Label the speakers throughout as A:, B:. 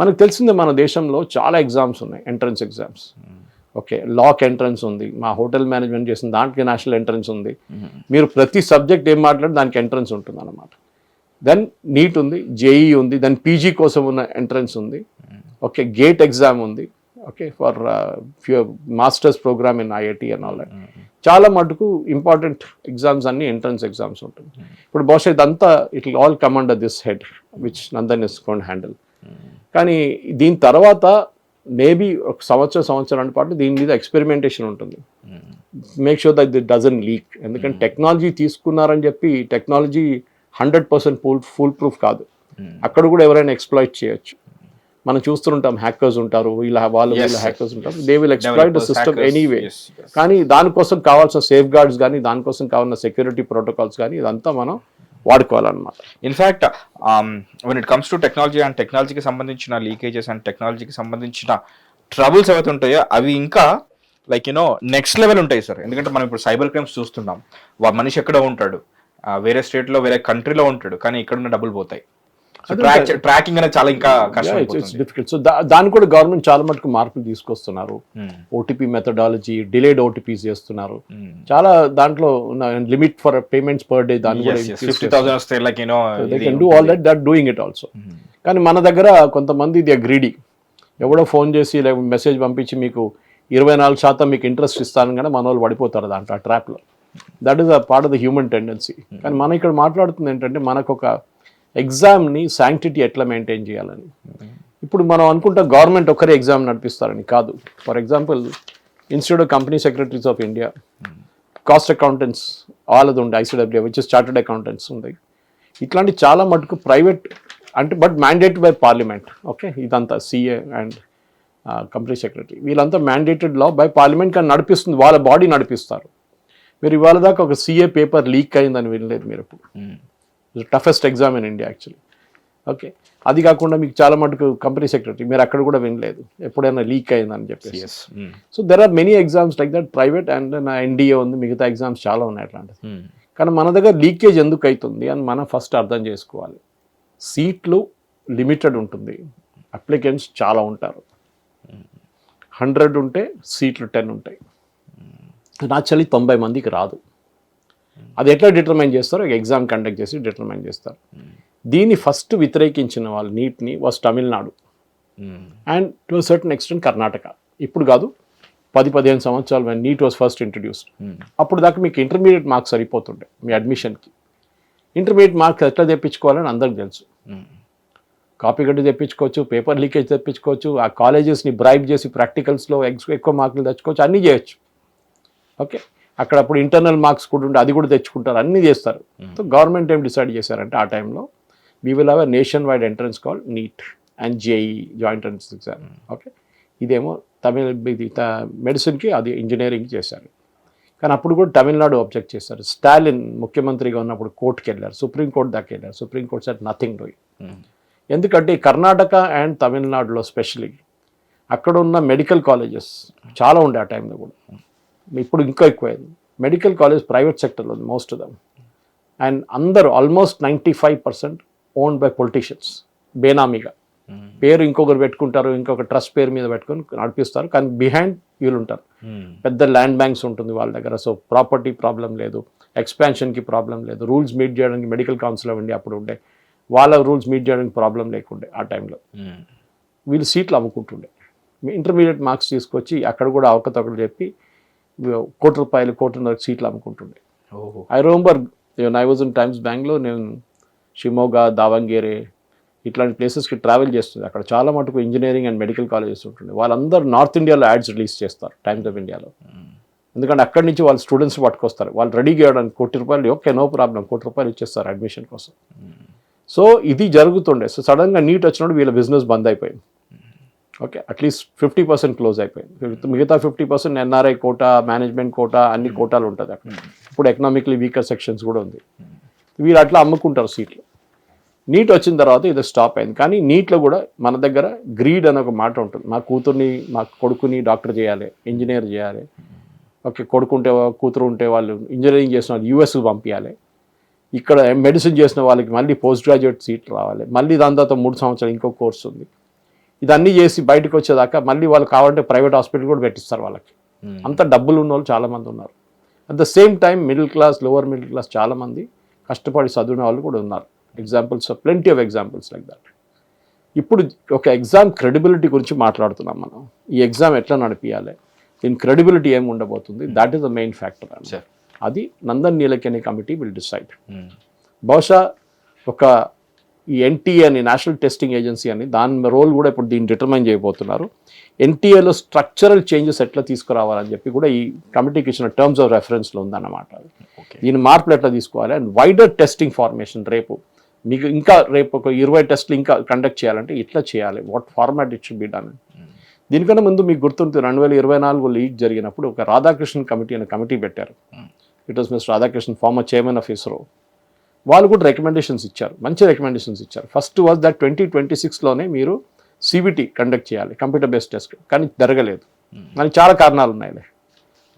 A: మనకు తెలిసిందే మన దేశంలో చాలా ఎగ్జామ్స్ ఉన్నాయి, ఎంట్రన్స్ ఎగ్జామ్స్. ఓకే, లాక్ ఎంట్రన్స్ ఉంది, మా హోటల్ మేనేజ్మెంట్ చేసిన దానికి నేషనల్ ఎంట్రన్స్ ఉంది. మీరు ప్రతి సబ్జెక్ట్ ఏం మాట్లాడి దానికి ఎంట్రన్స్ ఉంటుంది అన్నమాట. దెన్ నీట్ ఉంది, జేఈ ఉంది, దెన్ పీజీ కోసం ఉన్న ఎంట్రన్స్ ఉంది. ఓకే, గేట్ ఎగ్జామ్ ఉంది. Okay, for masters program in IIT and all that. చాలా మటుకు ఇంపార్టెంట్ ఎగ్జామ్స్ అన్ని ఎంట్రన్స్ ఎగ్జామ్స్ ఉంటుంది. ఇప్పుడు బహుశా ఇదంతా it will all come under this head which Nandan is going handle. కానీ దీని తర్వాత మేబీ ఒక సంవత్సరాల పాటు దీని మీద ఎక్స్పెరిమెంటేషన్ ఉంటుంది. Make sure that it doesn't leak. ఎందుకంటే టెక్నాలజీ తీసుకున్నారని చెప్పి టెక్నాలజీ 100% ఫుల్ ప్రూఫ్ కాదు. అక్కడ కూడా ఎవరైనా ఎక్స్ప్లాయిట్ చేయొచ్చు. మనం చూస్తుంటాం, హ్యాకర్స్ ఉంటారు, వాళ్ళు హ్యాకర్స్ ఉంటారు, they will exploit the system anyway. కానీ దానికోసం కావాల్సిన సేఫ్ గార్డ్స్ కానీ, దానికోసం కావాల్సిన సెక్యూరిటీ ప్రోటోకాల్స్ కానీ ఇదంతా మనం వాడుకోవాలన్నమాట.
B: In fact when it comes to technology and టెక్నాలజీకి సంబంధించిన లీకేజెస్ అండ్ టెక్నాలజీకి సంబంధించిన ట్రబుల్స్ ఏవైతే ఉంటాయో అవి ఇంకా లైక్ నెక్స్ట్ లెవెల్ ఉంటాయి సార్. ఎందుకంటే మనం ఇప్పుడు సైబర్ క్రైమ్స్ చూస్తున్నాం, మనిషి ఎక్కడ ఉంటాడు, వేరే స్టేట్లో వేరే కంట్రీలో ఉంటాడు, కానీ ఇక్కడున్న డబ్బులు పోతాయి. ట్రాకింగ్ అనేది చాలా ఇంకా
A: డిఫికల్ట్. సో దాన్ని కూడా గవర్నమెంట్ చాలా మటుకు మార్పులు తీసుకొస్తున్నారు. ఓటీపీ మెథడాలజీ, డిలేడ్ ఓటీపీస్ చేస్తున్నారు. చాలా దాంట్లో limit for payments per day, దాన్ని do all that, that doing it also. కానీ మన దగ్గర కొంతమంది ది గ్రీడీ, ఎవడో ఫోన్ చేసి లేకపోతే మెసేజ్ పంపించి మీకు 24% మీకు ఇంట్రెస్ట్ ఇస్తాను కానీ మన వాళ్ళు పడిపోతారు దాంట్లో, ఆ ట్రాప్లో. That is a part of the human tendency. కానీ మనం ఇక్కడ మాట్లాడుతుంది ఏంటంటే మనకు ఒక ఎగ్జామ్ని శాంక్టిటీ ఎట్లా మెయింటైన్ చేయాలని. ఇప్పుడు మనం అనుకుంటాం గవర్నమెంట్ ఒక్కరే ఎగ్జామ్ నడిపిస్తారని, కాదు. For example institute of company secretaries of India, cost accountants వాళ్ళది ఉంది, ఐసిడబ్ల్యూ విచ్ ఇస్ చార్టర్డ్ అకౌంటెంట్స్ ఉంది. ఇట్లాంటి చాలా మటుకు ప్రైవేట్ అంటే but mandated by parliament. Okay, ఇదంతా సిఏ అండ్ కంపెనీ సెక్రటరీ వీళ్ళంతా మ్యాండేటెడ్ లా బై పార్లమెంట్ కానీ నడిపిస్తుంది, వాళ్ళ బాడీ నడిపిస్తారు. మీరు ఇవాళ దాకా ఒక సిఏ పేపర్ లీక్ అయిందని వినలేదు మీరు ఇప్పుడు. Toughest exam in India actually. Okay, అది కాకుండా మీకు చాలా మటుకు కంపెనీ సెక్రటరీ మీరు అక్కడ కూడా వినలేదు ఎప్పుడైనా లీక్ అయిందని చెప్పేసి. So there are many exams like that private, and నా ఎన్డీఏ ఉంది, మిగతా ఎగ్జామ్స్ చాలా ఉన్నాయి అట్లాంటివి. కానీ మన దగ్గర లీకేజ్ ఎందుకు అవుతుంది అని మనం ఫస్ట్ అర్థం చేసుకోవాలి. సీట్లు లిమిటెడ్ ఉంటుంది, అప్లికెంట్స్ చాలా ఉంటారు. 100 ఉంటే సీట్లు 10 ఉంటాయి. యాక్చువల్లీ 90 మందికి రాదు. అది ఎట్లా డిటర్మైన్ చేస్తారో ఎగ్జామ్ కండక్ట్ చేసి డిటర్మైన్ చేస్తారు. దీన్ని ఫస్ట్ వ్యతిరేకించిన వాళ్ళు నీట్ని was Tamil Nadu and to certain extent Karnataka. ఇప్పుడు కాదు, 10-15 సంవత్సరాలు నీట్ వాజ్ ఫస్ట్ ఇంట్రడ్యూస్డ్. అప్పుడు దాకా మీకు ఇంటర్మీడియట్ మార్క్స్ సరిపోతుండే మీ అడ్మిషన్కి. ఇంటర్మీడియట్ మార్క్స్ ఎట్లా తెప్పించుకోవాలని అందరికి తెలుసు. కాపీ గడ్డి తెప్పించుకోవచ్చు, పేపర్ లీకేజ్ తెప్పించుకోవచ్చు, ఆ కాలేజెస్ని బ్రైబ్ చేసి ప్రాక్టికల్స్లో ఎక్కువ మార్కులు తెచ్చుకోవచ్చు, అన్నీ చేయొచ్చు. ఓకే, అక్కడ అప్పుడు ఇంటర్నల్ మార్క్స్ కూడా ఉంటే అది కూడా తెచ్చుకుంటారు, అన్నీ చేస్తారు. సో గవర్నమెంట్ ఏం డిసైడ్ చేశారంటే ఆ టైంలో we will have a nation wide entrance called NEET and JEE, joint entrance exam. Okay, ఇదేమో ఇది మెడిసిన్కి, అది ఇంజనీరింగ్ చేశారు. కానీ అప్పుడు కూడా తమిళనాడు అబ్జెక్ట్ చేశారు. స్టాలిన్ ముఖ్యమంత్రిగా ఉన్నప్పుడు కోర్టుకి వెళ్ళారు, సుప్రీంకోర్టు దాకా వెళ్ళారు. Supreme court sir nothing doing. ఎందుకంటే కర్ణాటక అండ్ తమిళనాడులో స్పెషలీ అక్కడ ఉన్న మెడికల్ కాలేజెస్ చాలా ఉండే ఆ టైంలో కూడా. ఇప్పుడు ఇంకా ఎక్కువైంది. మెడికల్ కాలేజ్ ప్రైవేట్ సెక్టర్లో ఉంది మోస్ట్ ఆఫ్ దమ్. అండ్ అందరూ ఆల్మోస్ట్ 95% ఓన్డ్ బై పొలిటీషియన్స్. బేనామీగా పేరు ఇంకొకరు పెట్టుకుంటారు, ఇంకొక ట్రస్ట్ పేరు మీద పెట్టుకొని నడిపిస్తారు, కానీ బిహైండ్ వీళ్ళు ఉంటారు. పెద్ద ల్యాండ్ బ్యాంక్స్ ఉంటుంది వాళ్ళ దగ్గర. సో ప్రాపర్టీ ప్రాబ్లం లేదు, ఎక్స్పాన్షన్కి ప్రాబ్లం లేదు, రూల్స్ మీట్ చేయడానికి మెడికల్ కౌన్సిల్ అవ్వండి అప్పుడు ఉండే, వాళ్ళ రూల్స్ మీట్ చేయడానికి ప్రాబ్లం లేకుండే ఆ టైంలో. వీళ్ళు సీట్లు అమ్ముకుంటుండే. ఇంటర్మీడియట్ మార్క్స్ తీసుకొచ్చి అక్కడ కూడా అవకతవకలు చెప్పి ₹1,00,00,000 ₹1,50,00,000 సీట్లు అమ్ముకుంటుండే. I remember I was in Times బ్యాంక్లో, నేను షిమోగా, దావంగేరే ఇట్లాంటి ప్లేసెస్కి ట్రావెల్ చేస్తుంది. అక్కడ చాలా మటుకు ఇంజనీరింగ్ అండ్ మెడికల్ కాలేజెస్ ఉంటుండే. వాళ్ళందరూ నార్త్ ఇండియాలో యాడ్స్ రిలీజ్ చేస్తారు టైమ్స్ ఆఫ్ ఇండియాలో. ఎందుకంటే అక్కడి నుంచి వాళ్ళు స్టూడెంట్స్ పట్టుకొస్తారు, వాళ్ళు రెడీ చేయడానికి ₹1,00,00,000, ఓకే నో ప్రాబ్లం, ₹1,00,00,000 ఇచ్చేస్తారు అడ్మిషన్ కోసం. సో ఇది జరుగుతుండే. సో సడన్గా నీట్ వచ్చినప్పుడు వీళ్ళ బిజినెస్ బంద్ అయిపోయింది. ఓకే, అట్లీస్ట్ 50% క్లోజ్ అయిపోయింది. మిగతా 50% ఎన్ఆర్ఐ కోటా, మేనేజ్మెంట్ కోటా, అన్ని కోటాలు ఉంటుంది అక్కడ. ఇప్పుడు ఎకనామిక్లీ వీకర్ సెక్షన్స్ కూడా ఉంది. వీళ్ళు అట్లా అమ్ముకుంటారు సీట్లు. నీట్ వచ్చిన తర్వాత ఇది స్టాప్ అయింది. కానీ నీట్లో కూడా మన దగ్గర గ్రీడ్ అనే ఒక మాట ఉంటుంది. మా కూతుర్ని, మా కొడుకుని డాక్టర్ చేయాలి, ఇంజనీర్ చేయాలి. ఓకే, కొడుకుంటే కూతురు ఉంటే వాళ్ళు ఇంజనీరింగ్ చేసిన వాళ్ళు యూఎస్కి పంపించాలి. ఇక్కడ మెడిసిన్ చేసిన వాళ్ళకి మళ్ళీ పోస్ట్ గ్రాడ్యుయేట్ సీట్ రావాలి. మళ్ళీ దాని తర్వాత 3 సంవత్సరాలు ఇంకో కోర్స్ ఉంది. ఇదన్నీ చేసి బయటకు వచ్చేదాకా మళ్ళీ వాళ్ళు కావాలంటే ప్రైవేట్ హాస్పిటల్ కూడా పెట్టిస్తారు వాళ్ళకి. అంత డబ్బులు ఉన్న వాళ్ళు చాలామంది ఉన్నారు. At the same time middle class, lower middle class చాలామంది కష్టపడి చదివిన వాళ్ళు కూడా ఉన్నారు. Examples, plenty of examples like that. ఇప్పుడు ఒక ఎగ్జామ్ క్రెడిబిలిటీ గురించి మాట్లాడుతున్నాం మనం. ఈ ఎగ్జామ్ ఎట్లా నడిపించాలి, దీని క్రెడిబిలిటీ ఏమి ఉండబోతుంది, that is the main factor. అది Nandan Nilekani committee will decide. బహుశా ఒక ఈ ఎన్టీఏ అని, నేషనల్ టెస్టింగ్ ఏజెన్సీ అని, దాని రోల్ కూడా ఇప్పుడు దీన్ని డిటర్మైన్ చేయబోతున్నారు. ఎన్టీఏలో స్ట్రక్చరల్ చేంజెస్ ఎట్లా తీసుకురావాలని చెప్పి కూడా ఈ కమిటీకి ఇచ్చిన టర్మ్స్ ఆఫ్ రెఫరెన్స్లో ఉందన్నమాట. దీని మార్పులు ఎట్లా తీసుకోవాలి అండ్ వైడర్ టెస్టింగ్ ఫార్మేషన్. రేపు మీకు ఇంకా రేపు ఒక 20 టెస్టులు ఇంకా కండక్ట్ చేయాలంటే ఇట్లా చేయాలి, what format it should be done. దీనికన్నా ముందు మీకు గుర్తుంటుంది 2024 లీగ్ జరిగినప్పుడు ఒక రాధాకృష్ణన్ కమిటీ అనే కమిటీ పెట్టారు. It was mister Radhakrishnan, former chairman of ISRO. వాళ్ళు కూడా రికమెండేషన్స్ ఇచ్చారు, మంచి రికమెండేషన్స్ ఇచ్చారు. ఫస్ట్ వాజ్ దట్ 2026లోనే మీరు సిబిటి కండక్ట్ చేయాలి, కంప్యూటర్ బేస్డ్ టెస్ట్. కానీ జరగలేదు. దానికి చాలా కారణాలు ఉన్నాయి.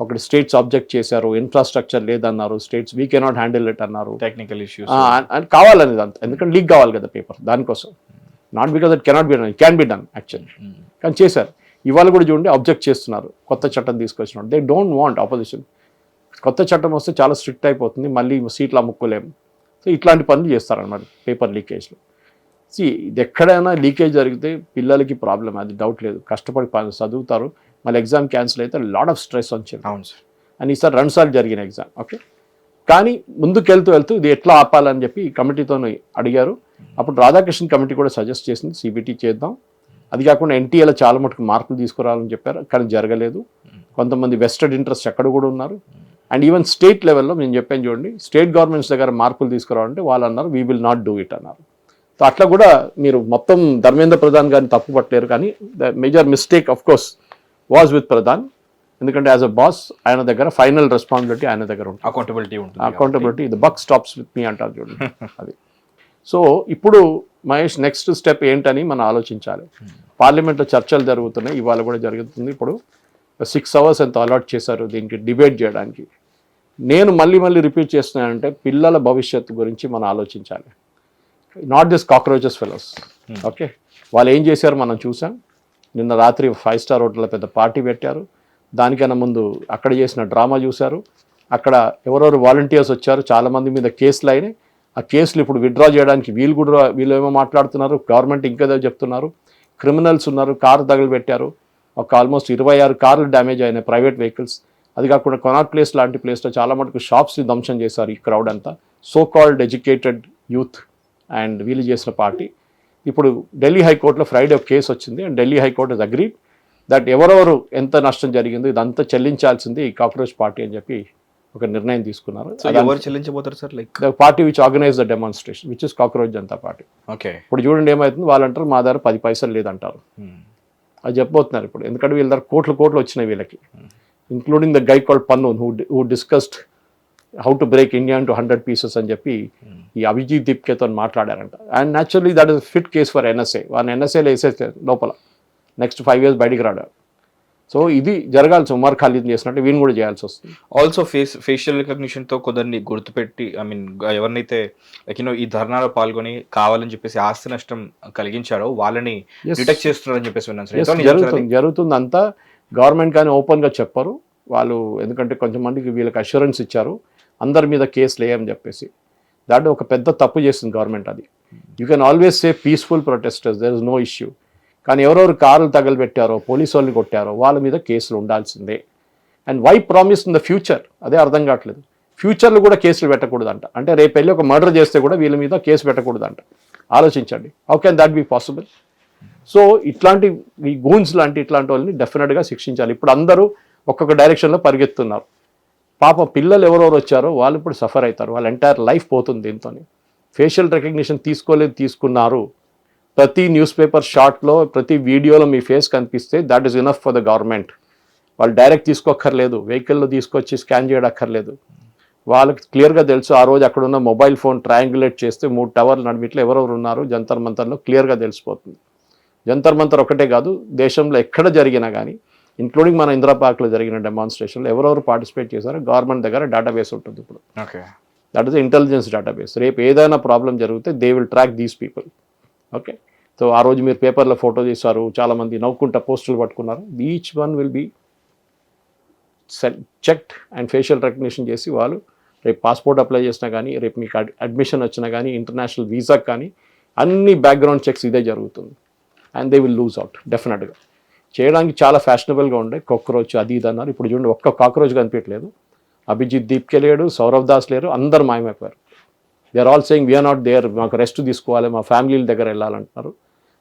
A: ఒకటి స్టేట్స్ ఆబ్జెక్ట్ చేశారు, ఇన్ఫ్రాస్ట్రక్చర్ లేదన్నారు, states we cannot handle it అన్నారు,
B: టెక్నికల్ ఇష్యూస్
A: అని కావాలనేది అంత. ఎందుకంటే లీక్ కావాలి కదా పేపర్, దానికోసం. Not because it cannot be done, it can be done actually. కానీ చేశారు. ఇవాళ కూడా చూడండి అబ్జెక్ట్ చేస్తున్నారు, కొత్త చట్టం తీసుకొచ్చినారు. They don't want opposition. కొత్త చట్టం వస్తే చాలా స్ట్రిక్ట్ అయిపోతుంది, మళ్ళీ సీట్లు అమ్ముకోలేము. సో ఇట్లాంటి పనులు చేస్తారన్నమాట పేపర్ లీకేజ్లో. ఇది ఎక్కడైనా లీకేజ్ జరిగితే పిల్లలకి ప్రాబ్లం, అది డౌట్ లేదు. కష్టపడి చదువుతారు, మళ్ళీ ఎగ్జామ్ క్యాన్సిల్ అయితే లాట్ ఆఫ్ స్ట్రెస్ వచ్చింది.
B: అవును సార్.
A: అండ్ ఈసారి 2 సార్లు జరిగిన ఎగ్జామ్. ఓకే, కానీ ముందుకు వెళ్తూ ఇది ఎట్లా ఆపాలని చెప్పి ఈ కమిటీతో అడిగారు. అప్పుడు రాధాకృష్ణన్ కమిటీ కూడా సజెస్ట్ చేసింది సిబిటి చేద్దాం. అది కాకుండా ఎన్టీఏలో చాలా మటుకు మార్పులు తీసుకురావాలని చెప్పారు, కానీ జరగలేదు. కొంతమంది వెస్టెడ్ ఇంట్రెస్ట్ ఎక్కడ కూడా ఉన్నారు. అండ్ ఈవెన్ స్టేట్ లెవెల్లో నేను చెప్పాను చూడండి, స్టేట్ గవర్నమెంట్స్ దగ్గర మార్పులు తీసుకురావాలంటే వాళ్ళు అన్నారు we will not do it అన్నారు. సో అట్లా కూడా మీరు మొత్తం ధర్మేంద్ర ప్రధాన్ గారిని తప్పు పట్టలేరు. కానీ the major mistake of course was with Pradhan. ఎందుకంటే యాజ్ అ బాస్ ఆయన దగ్గర ఫైనల్ రెస్పాన్సిబిలిటీ ఆయన దగ్గర ఉంటుంది, accountability. The buck stops with me అంటారు చూడండి అది. సో ఇప్పుడు మహేష్ నెక్స్ట్ స్టెప్ ఏంటని మనం ఆలోచించాలి. పార్లమెంట్లో చర్చలు జరుగుతున్నాయి, ఇవాళ కూడా జరుగుతుంది. ఇప్పుడు 6 hours ఎంత అలాట్ చేశారు దీనికి డిబేట్ చేయడానికి. నేను మళ్ళీ రిపీట్ చేస్తున్నానంటే పిల్లల భవిష్యత్తు గురించి మనం ఆలోచించాలి. Not this cockroaches fellows. Okay, వాళ్ళు ఏం చేశారు మనం చూసాం. నిన్న రాత్రి 5 star హోటల్లో పెద్ద పార్టీ పెట్టారు. దానికన్నా ముందు అక్కడ చేసిన డ్రామా చూశారు. అక్కడ ఎవరెవరు వాలంటీర్స్ వచ్చారు, చాలామంది మీద కేసులు అయినాయి. ఆ కేసులు ఇప్పుడు విత్డ్రా చేయడానికి వీళ్ళు ఏమో మాట్లాడుతున్నారు, గవర్నమెంట్ ఇంకేదో చెప్తున్నారు. క్రిమినల్స్ ఉన్నారు, కారు తగలబెట్టారు. ఒక ఆల్మోస్ట్ 26 కార్లు డ్యామేజ్ అయినాయి, ప్రైవేట్ వెహికల్స్. అది కాకుండా కొనాట్ ప్లేస్ లాంటి ప్లేస్లో చాలా మటుకు షాప్స్ని ధ్వంసం చేశారు ఈ క్రౌడ్ అంతా. So called educated youth and వీళ్ళు చేసిన పార్టీ. ఇప్పుడు ఢిల్లీ హైకోర్టులో ఫ్రైడే ఒక కేసు వచ్చింది. And Delhi high court is agreed that ఎవరెవరు ఎంత నష్టం జరిగిందో ఇదంతా చెల్లించాల్సింది ఈ కాక్రోచ్ పార్టీ అని చెప్పి ఒక నిర్ణయం తీసుకున్నారు.
B: ఎవరు చెల్లించబోతారు sir? Like
A: the party which organise the demonstration which is cockroach Janata party.
B: Okay,
A: ఇప్పుడు చూడండి ఏమవుతుంది, వాళ్ళు అంటారు మా దగ్గర 10 పైసలు లేదంటారు. అది చెప్పబోతున్నారు ఇప్పుడు. ఎందుకంటే వీళ్ళ దగ్గర కోట్లు వచ్చినాయి వీళ్ళకి, including the guy called Pannun who discussed how to break India into 100 pieces అని చెప్పి ఈ అభిజిత్ దీప్కేతో మాట్లాడారంట. And naturally that is fit case for NSA. వాళ్ళని ఎన్ఎస్ఏలో వేసేస్తారు లోపల, నెక్స్ట్ 5 years బయటికి రాడు. సో ఇది జరగాల్సి ఉమర్ ఖాళీద్ చేసినట్టు వీళ్ళు కూడా చేయాల్సి వస్తుంది.
B: ఆల్సో ఫేషియల్ రికగ్నిషన్తో కొందరిని గుర్తుపెట్టి, ఐ మీన్ ఎవరినైతే లైక్ ఈ ధర్నాలో పాల్గొని కావాలని చెప్పేసి ఆస్తి నష్టం కలిగించారో వాళ్ళని డిటెక్ట్ చేస్తున్నారని చెప్పేసి విన్నాను.
A: జరుగుతుంది అంతా. గవర్నమెంట్ కానీ ఓపెన్గా చెప్పరు వాళ్ళు, ఎందుకంటే కొంతమందికి వీళ్ళకి అష్యూరెన్స్ ఇచ్చారు అందరి మీద కేసులు వేయని చెప్పేసి. దాంట్లో ఒక పెద్ద తప్పు చేస్తుంది గవర్నమెంట్. అది you can always say peaceful protesters, there is no issue. కానీ ఎవరెవరు కార్లు తగలబెట్టారో, పోలీసు వాళ్ళని కొట్టారో వాళ్ళ మీద కేసులు ఉండాల్సిందే. And why promise in the future, అదే అర్థం కావట్లేదు. ఫ్యూచర్లో కూడా కేసులు పెట్టకూడదంట. అంటే రేపు వెళ్ళి ఒక మర్డర్ చేస్తే కూడా వీళ్ళ మీద కేసు పెట్టకూడదంట. ఆలోచించండి, how can that be possible? So ఇట్లాంటి ఈ గూన్స్ లాంటి ఇట్లాంటి వాళ్ళని డెఫినెట్గా శిక్షించాలి. ఇప్పుడు అందరూ ఒక్కొక్క డైరెక్షన్లో పరిగెత్తున్నారు. పాప పిల్లలు ఎవరెవరు వచ్చారో వాళ్ళు ఇప్పుడు సఫర్ అవుతారు, వాళ్ళ ఎంటైర్ లైఫ్ పోతుంది దీంతో. ఫేషియల్ రికగ్నిషన్ తీసుకున్నారు. ప్రతి న్యూస్ పేపర్ షార్ట్లో, ప్రతి వీడియోలో మీ ఫేస్ కనిపిస్తే that is enough for the government. వాళ్ళు డైరెక్ట్ తీసుకోక్కర్లేదు, వెహికల్లో తీసుకొచ్చి స్కాన్ చేయక్కర్లేదు. వాళ్ళకి క్లియర్గా తెలుసు ఆ రోజు అక్కడ ఉన్న మొబైల్ ఫోన్ ట్రయాంగులేట్ చేస్తే 3 టవర్లు నడిమిట్లో ఎవరెవరు ఉన్నారు జంతర్ మంతర్లో క్లియర్గా తెలిసిపోతుంది. జంతర్ మంతర్ ఒకటే కాదు, దేశంలో ఎక్కడ జరిగినా కానీ, ఇంక్లూడింగ్ మన ఇందిరా పార్క్లో జరిగిన డెమాన్స్ట్రేషన్లో ఎవరెవరు పార్టిసిపేట్ చేశారో గవర్నమెంట్ దగ్గర డేటాబేస్ ఉంటుంది ఇప్పుడు.
B: Okay,
A: that is intelligence database. రేపు ఏదైనా ప్రాబ్లం జరిగితే they will track these people. Okay, so ఆ రోజు మీరు పేపర్లో ఫోటో తీశారు, చాలామంది నవ్వుకుంటా పోస్టులు పట్టుకున్నారు. Each one will be checked and facial recognition చేసి వాళ్ళు రేపు పాస్పోర్ట్ అప్లై చేసినా కానీ, రేపు మీకు అడ్మిషన్ వచ్చినా కానీ, ఇంటర్నేషనల్ వీసాకి కానీ అన్ని బ్యాక్గ్రౌండ్ చెక్స్ ఇదే జరుగుతుంది. And they will lose out డెఫినెట్గా. చేయడానికి చాలా ఫ్యాషనబుల్గా ఉండే కాక్రోచ్ అది ఇది అన్నారు. ఇప్పుడు చూడండి ఒక్క కాక్రోచ్ కనిపించలేదు. అభిజిత్ దీప్కే లేడు, సౌరవ్ దాస్ లేరు, అందరు మాయమైపోయారు. They are all saying we are not there, మాకు రెస్ట్ తీసుకోవాలి, మా ఫ్యామిలీల దగ్గర వెళ్ళాలంటున్నారు.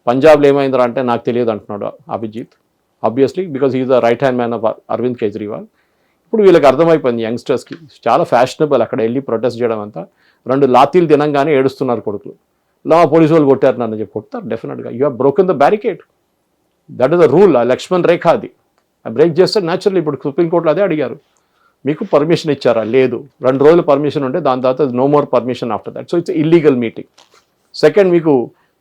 A: పంజాబ్లో ఏమైందిరా అంటే నాకు తెలియదు అంటున్నాడు Abhijit, obviously because is the right hand man of Arvind Kejriwal. ఇప్పుడు వీళ్ళకి అర్థమైపోయింది యంగ్స్టర్స్కి చాలా ఫ్యాషనబుల్ అక్కడ వెళ్ళి ప్రొటెస్ట్ చేయడం అంతా. 2 లాతీలు తినంగానే ఏడుస్తున్నారు కొడుకులు, మా పోలీసు వాళ్ళు కొట్టారు నన్ను చెప్పి. కొడతారు డెఫినెట్గా. You have broken the barricade, that is the rule. ఆ లక్ష్మణ్ రేఖ అది బ్రేక్ చేస్తే న్యాచురల్లీ ఇప్పుడు సుప్రీంకోర్టులో అదే అడిగారు, మీకు పర్మిషన్ ఇచ్చారా? లేదు. 2 రోజులు పర్మిషన్ ఉంటే దాని తర్వాత no more permission after that. So it's illegal meeting. Second, మీకు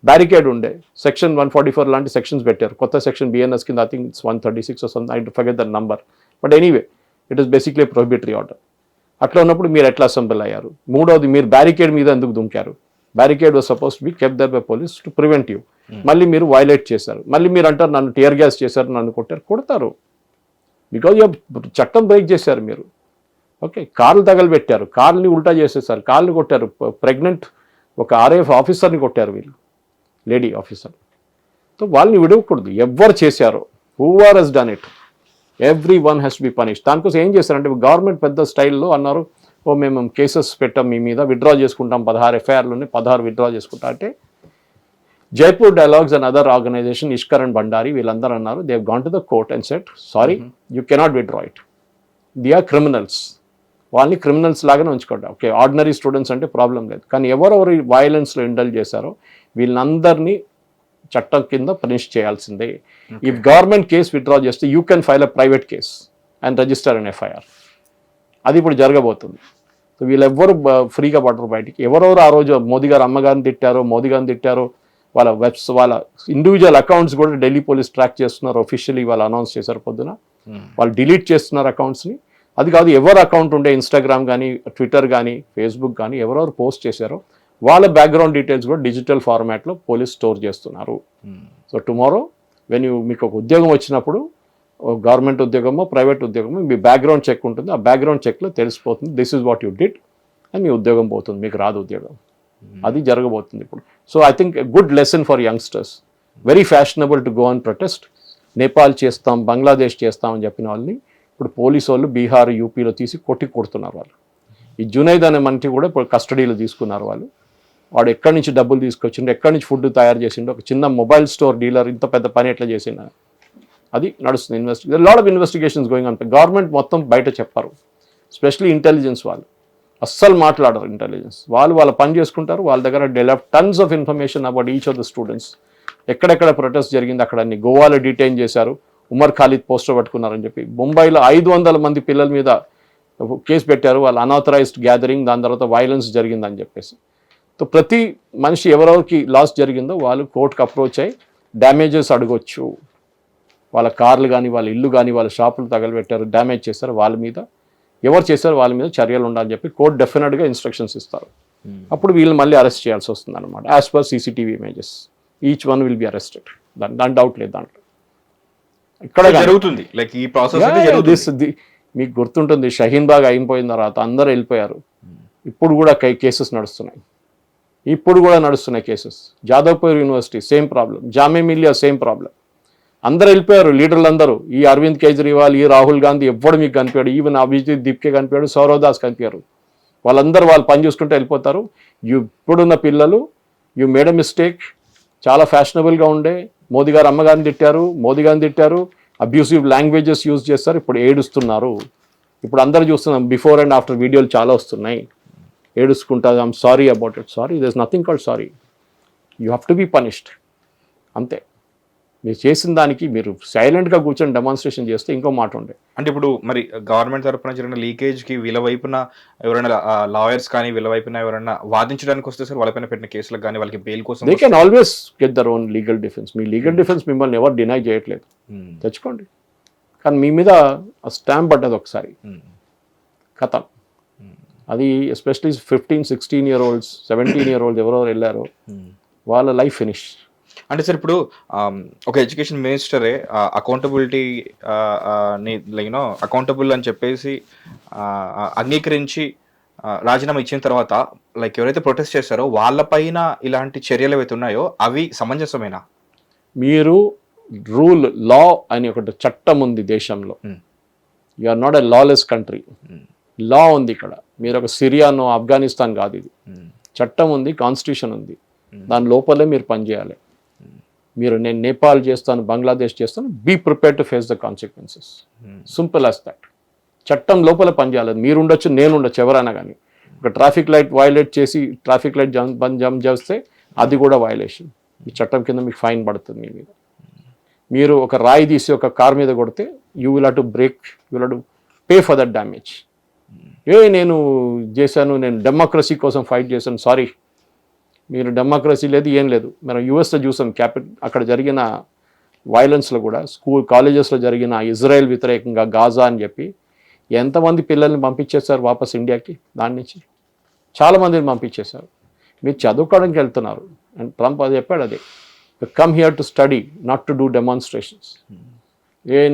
A: బ్యారికేడ్ ఉండే సెక్షన్ 144 లాంటి సెక్షన్స్ పెట్టారు, కొత్త సెక్షన్ బిఎన్ఎస్ కింద. I think it's 136 or something, I forget the number. But anyway it is basically prohibitory order. అట్లా ఉన్నప్పుడు మీరు ఎట్లా అసెంబ్ల్ అయ్యారు? మూడవది, మీరు బ్యారికేడ్ మీద ఎందుకు దుంకారు? Barricade was suppose to be kept there by police to prevent you. మళ్ళీ మీరు వైలేట్ చేశారు. మళ్ళీ మీరు అంటారు నన్ను టియర్ గ్యాస్ చేశారు, నన్ను కొట్టారు. కొడతారు, బికాజ్ చట్టం బ్రేక్ చేశారు మీరు. ఓకే, కార్లు తగలబెట్టారు, కార్ని ఉల్టా చేసేసారు, కార్లు కొట్టారు. ప్రెగ్నెంట్ ఒక ఆర్ఏఎఫ్ ఆఫీసర్ని కొట్టారు వీళ్ళు, లేడీ ఆఫీసర్. సో వాళ్ళని విడవకూడదు. ఎవరు చేశారో, who are he's done it, every one has to be punish. దానికోసం ఏం చేశారంటే గవర్నమెంట్ పెద్ద స్టైల్లో అన్నారు, ఓ మేము కేసెస్ పెట్టాం మీ మీద, విత్డ్రా చేసుకుంటాం, 16 ఎఫ్ఐఆర్లోనే 16 విత్డ్రా చేసుకుంటా అంటే Jaipur dialogues and other organisation, Ishkar and Bhandari వీళ్ళందరూ అన్నారు, they have gone to the court and said sorry you cannot withdraw it, they are criminals. వాళ్ళని క్రిమినల్స్ లాగానే ఉంచుకోండి. ఓకే, ఆర్డినరీ స్టూడెంట్స్ అంటే ప్రాబ్లం లేదు, కానీ ఎవరెవరు వైలెన్స్లో ఇండల్జ్ చేశారో వీళ్ళందరినీ చట్టం కింద పనిష్ చేయాల్సిందే. ఇఫ్ గవర్నమెంట్ కేసు విత్డ్రా చేస్తే you can file a private case and register an FIR. అది ఇప్పుడు జరగబోతుంది. సో వీళ్ళెవ్వరు ఫ్రీగా పడరు బయటికి. ఎవరెవరు ఆ రోజు మోదీ గారు అమ్మగారిని తిట్టారో, మోదీ గారిని తిట్టారో, వాళ్ళ ఇండివిజువల్ అకౌంట్స్ కూడా ఢిల్లీ పోలీస్ ట్రాక్ చేస్తున్నారు. ఒఫిషియలీ వాళ్ళు అనౌన్స్ చేశారు పొద్దున. వాళ్ళు డిలీట్ చేస్తున్నారు అకౌంట్స్ని. అది కాదు, ఎవరు అకౌంట్ ఉండే ఇన్స్టాగ్రామ్ కానీ, ట్విట్టర్ కానీ, ఫేస్బుక్ కానీ ఎవరెవరు పోస్ట్ చేశారో వాళ్ళ బ్యాక్గ్రౌండ్ డీటెయిల్స్ కూడా డిజిటల్ ఫార్మాట్లో పోలీస్ స్టోర్ చేస్తున్నారు. సో టుమారో మీకు ఒక ఉద్యోగం వచ్చినప్పుడు, గవర్నమెంట్ ఉద్యోగమో ప్రైవేట్ ఉద్యోగమో, మీ బ్యాక్గ్రౌండ్ చెక్ ఉంటుంది. ఆ బ్యాక్గ్రౌండ్ చెక్లో తెలిసిపోతుంది this is what you did అని, మీ ఉద్యోగం పోతుంది, మీకు రాదు ఉద్యోగం. అది జరగబోతుంది ఇప్పుడు. So I think good lesson for youngsters. Very fashionable to go and protest. Nepal చేస్తాం, బంగ్లాదేశ్ చేస్తాం అని చెప్పిన వాళ్ళని ఇప్పుడు పోలీసు వాళ్ళు బీహార్, యూపీలో తీసి కొడుతున్నారు వాళ్ళు. ఈ జునైద్ అనే మనకి కూడా ఇప్పుడు కస్టడీలో తీసుకున్నారు వాళ్ళు. వాడు ఎక్కడి నుంచి డబ్బులు తీసుకొచ్చిండో, ఎక్కడి నుంచి ఫుడ్ తయారు చేసిండో, ఒక చిన్న మొబైల్ స్టోర్ డీలర్ ఇంత పెద్ద పని ఎట్లా చేసిండ, అది నడుస్తుంది. Lot of investigations going on. Government మొత్తం బయట చెప్పారు, స్పెషలీ ఇంటెలిజెన్స్ వాళ్ళు అస్సలు మాట్లాడరు. ఇంటెలిజెన్స్ వాళ్ళు వాళ్ళ పని చేసుకుంటారు. వాళ్ళ దగ్గర develop tons of information about each of the students. ఎక్కడెక్కడ ప్రొటెస్ట్ జరిగింది అక్కడ అన్ని. గోవాలో డిటైన్ చేశారు, ఉమర్ ఖాలిద్ పోస్టర్ పట్టుకున్నారని చెప్పి. ముంబైలో 500 మంది పిల్లల మీద కేసు పెట్టారు, వాళ్ళ అన్ఆథరైజ్డ్ గ్యాదరింగ్, దాని తర్వాత వైలెన్స్ జరిగిందని చెప్పేసి. సో ప్రతి మనిషి ఎవరెవరికి లాస్ జరిగిందో వాళ్ళు కోర్టుకు అప్రోచ్ అయ్యి డ్యామేజెస్ అడగొచ్చు. వాళ్ళ కార్లు కానీ, వాళ్ళ ఇల్లు కానీ, వాళ్ళ షాపులు తగలబెట్టారు, డ్యామేజ్ చేశారు, వాళ్ళ మీద ఎవరు చేశారు వాళ్ళ మీద చర్యలు ఉండాలని చెప్పి కోర్టు డెఫినెట్గా ఇన్స్ట్రక్షన్స్ ఇస్తారు. అప్పుడు వీళ్ళు మళ్ళీ అరెస్ట్ చేయాల్సి వస్తుంది అనమాట. As per CCTV images each one will be arrested. దాని డౌట్ లేదు దాంట్లో. ఇక్కడ
B: జరుగుతుంది లైక్ ఈ ప్రాసెస్.
A: మీకు గుర్తుంటుంది, షహీన్ బాగ్ అయిపోయిన తర్వాత అందరూ వెళ్ళిపోయారు. ఇప్పుడు కూడా కేసెస్ నడుస్తున్నాయి, cases. Jadavpur university same problem, Jamia Millia same problem. అందరూ వెళ్ళిపోయారు, లీడర్లు అందరూ. ఈ అరవింద్ కేజ్రీవాల్, ఈ రాహుల్ గాంధీ ఎవ్వడు మీకు కనిపించాడు. ఈవెన్ అభిజిత్ దీప్కే కనిపించాడు, సౌరవ్ దాస్ కనిపించారు. వాళ్ళందరూ వాళ్ళు పని చూసుకుంటూ వెళ్ళిపోతారు. ఇప్పుడున్న పిల్లలు యూ మేడ్ అ మిస్టేక్. చాలా ఫ్యాషనబుల్గా ఉండే మోదీ గారు అమ్మగారిని తిట్టారు, అబ్యూసివ్ లాంగ్వేజెస్ యూజ్ చేస్తారు. ఇప్పుడు ఏడుస్తున్నారు. ఇప్పుడు అందరూ చూస్తున్నాం, బిఫోర్ అండ్ ఆఫ్టర్ వీడియోలు చాలా వస్తున్నాయి. ఏడుచుకుంటా I'm sorry about it. Sorry, there is nothing called sorry. You have to be punished. అంతే. మీరు చేసిన దానికి మీరు సైలెంట్గా కూర్చొని డెమాన్స్ట్రేషన్ చేస్తే ఇంకో మాట ఉండే.
B: అంటే ఇప్పుడు మరి గవర్నమెంట్ తరఫున జరిగిన లీకేజ్కి వీళ్ళ వైపున ఎవరైనా లాయర్స్ కానీ వీళ్ళ వైపున ఎవరైనా వాదించడానికి వస్తే సార్ వాళ్ళపైన పెట్టిన కేసులకు కానీ వాళ్ళకి బెయిల్ కోసం
A: they can always get their own legal defence. Me legal defence మిమ్మల్ని ఎవరు డినై చేయట్లేదు, తెచ్చుకోండి. కానీ మీ మీద స్టాంప్ పడ్డది ఒకసారి, కథ. అది especially 15-16 year olds 17 year olds ఎవరెవరు వెళ్ళారో వాళ్ళ లైఫ్ ఫినిష్.
B: అంటే సార్ ఇప్పుడు ఒక ఎడ్యుకేషన్ మినిస్టరే అకౌంటబిలిటీ యూనో అకౌంటబుల్ అని చెప్పేసి అంగీకరించి రాజీనామా ఇచ్చిన తర్వాత లైక్ ఎవరైతే ప్రొటెస్ట్ చేస్తారో వాళ్ళపైన ఇలాంటి చర్యలు ఏవైతే ఉన్నాయో అవి సమంజసమేనా?
A: మీరు రూల్ లా అని ఒకటి చట్టం ఉంది దేశంలో. You are not a lawless country. Law ఉంది ఇక్కడ. మీరు ఒక సిరియానో ఆఫ్ఘనిస్తాన్ కాదు ఇది. చట్టం ఉంది, కాన్స్టిట్యూషన్ ఉంది. దాని లోపలే మీరు పనిచేయాలి. మీరు నేను నేపాల్ చేస్తాను, బంగ్లాదేశ్ చేస్తాను, be prepare to face the consequences. Simple as that. చట్టం లోపల పనిచేయాలి. మీరు ఉండొచ్చు, నేను ఉండొచ్చు, ఎవరైనా కానీ. ఒక ట్రాఫిక్ లైట్ వైలేట్ చేసి ట్రాఫిక్ లైట్ జంప్ చేస్తే అది కూడా వైలేషన్. ఈ చట్టం కింద మీకు ఫైన్ పడుతుంది మీ మీద. మీరు ఒక రాయి తీసి ఒక కార్ మీద కొడితే you will have to break, you will have to pay for that damage. నేను చేశాను, నేను డెమోక్రసీ కోసం ఫైట్ చేశాను. సారీ, మీరు డెమోక్రసీ లేదు, ఏం లేదు. మనం యూఎస్లో చూసాం అక్కడ జరిగిన వైలెన్స్లో కూడా కాలేజెస్లో జరిగిన ఇజ్రాయెల్ వ్యతిరేకంగా గాజా అని చెప్పి ఎంతమంది పిల్లల్ని పంపించేశారు వాపస్ ఇండియాకి. దాని నుంచి చాలామందిని పంపించేశారు. మీరు చదువుకోవడానికి వెళ్తున్నారు. అండ్ ట్రంప్ అది చెప్పాడు, అదే come here to study, not to do demonstrations.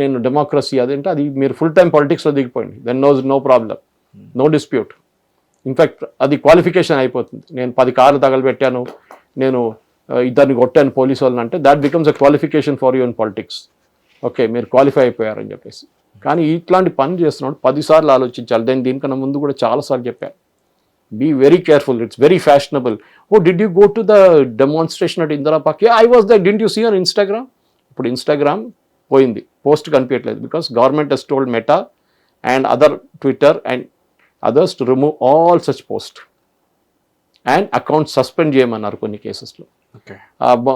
A: నేను డెమోక్రసీ అదేంటే అది మీరు ఫుల్ టైం పాలిటిక్స్లో దిగిపోయింది. Then no problem, no dispute. In fact అది క్వాలిఫికేషన్ అయిపోతుంది. నేను 10 కార్లు తగలబెట్టాను, నేను ఇద్దరిని కొట్టాను పోలీసు వాళ్ళని అంటే that becomes a qualification for you in politics. Okay, మీరు క్వాలిఫై అయిపోయారని చెప్పేసి. కానీ ఇట్లాంటి పని చేస్తున్నాడు 10 సార్లు ఆలోచించాలి. దీనికన్నా ముందు కూడా చాలాసార్లు చెప్పాను, be very careful, it's very fashionable. Did you go to the demonstration at Indira park? I was that. Did you see on Instagram? ఇప్పుడు ఇన్స్టాగ్రామ్ పోయింది, పోస్ట్ కనిపించట్లేదు. Because government has told Meta and other Twitter and others to remove all such posts and accounts suspend చేయమన్నారు కొన్ని కేసెస్లో.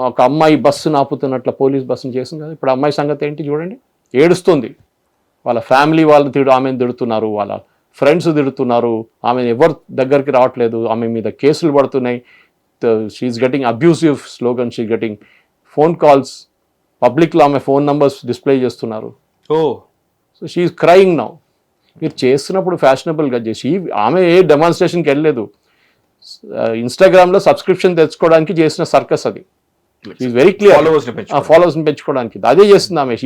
A: ఒక అమ్మాయి బస్సును ఆపుతున్నట్లు police బస్సును చేసింది కదా. ఇప్పుడు అమ్మాయి సంగతి ఏంటి చూడండి, ఏడుస్తుంది. వాళ్ళ ఫ్యామిలీ వాళ్ళు ఆమెను తిడుతున్నారు, వాళ్ళ ఫ్రెండ్స్ తిడుతున్నారు, ఆమె ఎవరు దగ్గరికి రావట్లేదు, ఆమె మీద కేసులు పడుతున్నాయి. She's getting abusive slogan, she getting phone calls, పబ్లిక్లో ఆమె ఫోన్ నంబర్స్ డిస్ప్లే చేస్తున్నారు. So she's crying now. మీరు చేస్తున్నప్పుడు ఫ్యాషనబుల్గా చేసి, ఆమె ఏ డెమాన్స్ట్రేషన్కి వెళ్ళలేదు, ఇన్స్టాగ్రామ్లో సబ్స్క్రిప్షన్ తెచ్చుకోవడానికి చేసిన సర్కస్ అది. ఈజ్ వెరీ క్లియర్, ఫాలోవర్స్ని పెంచుకోవడానికి అదే చేస్తుంది ఆమె.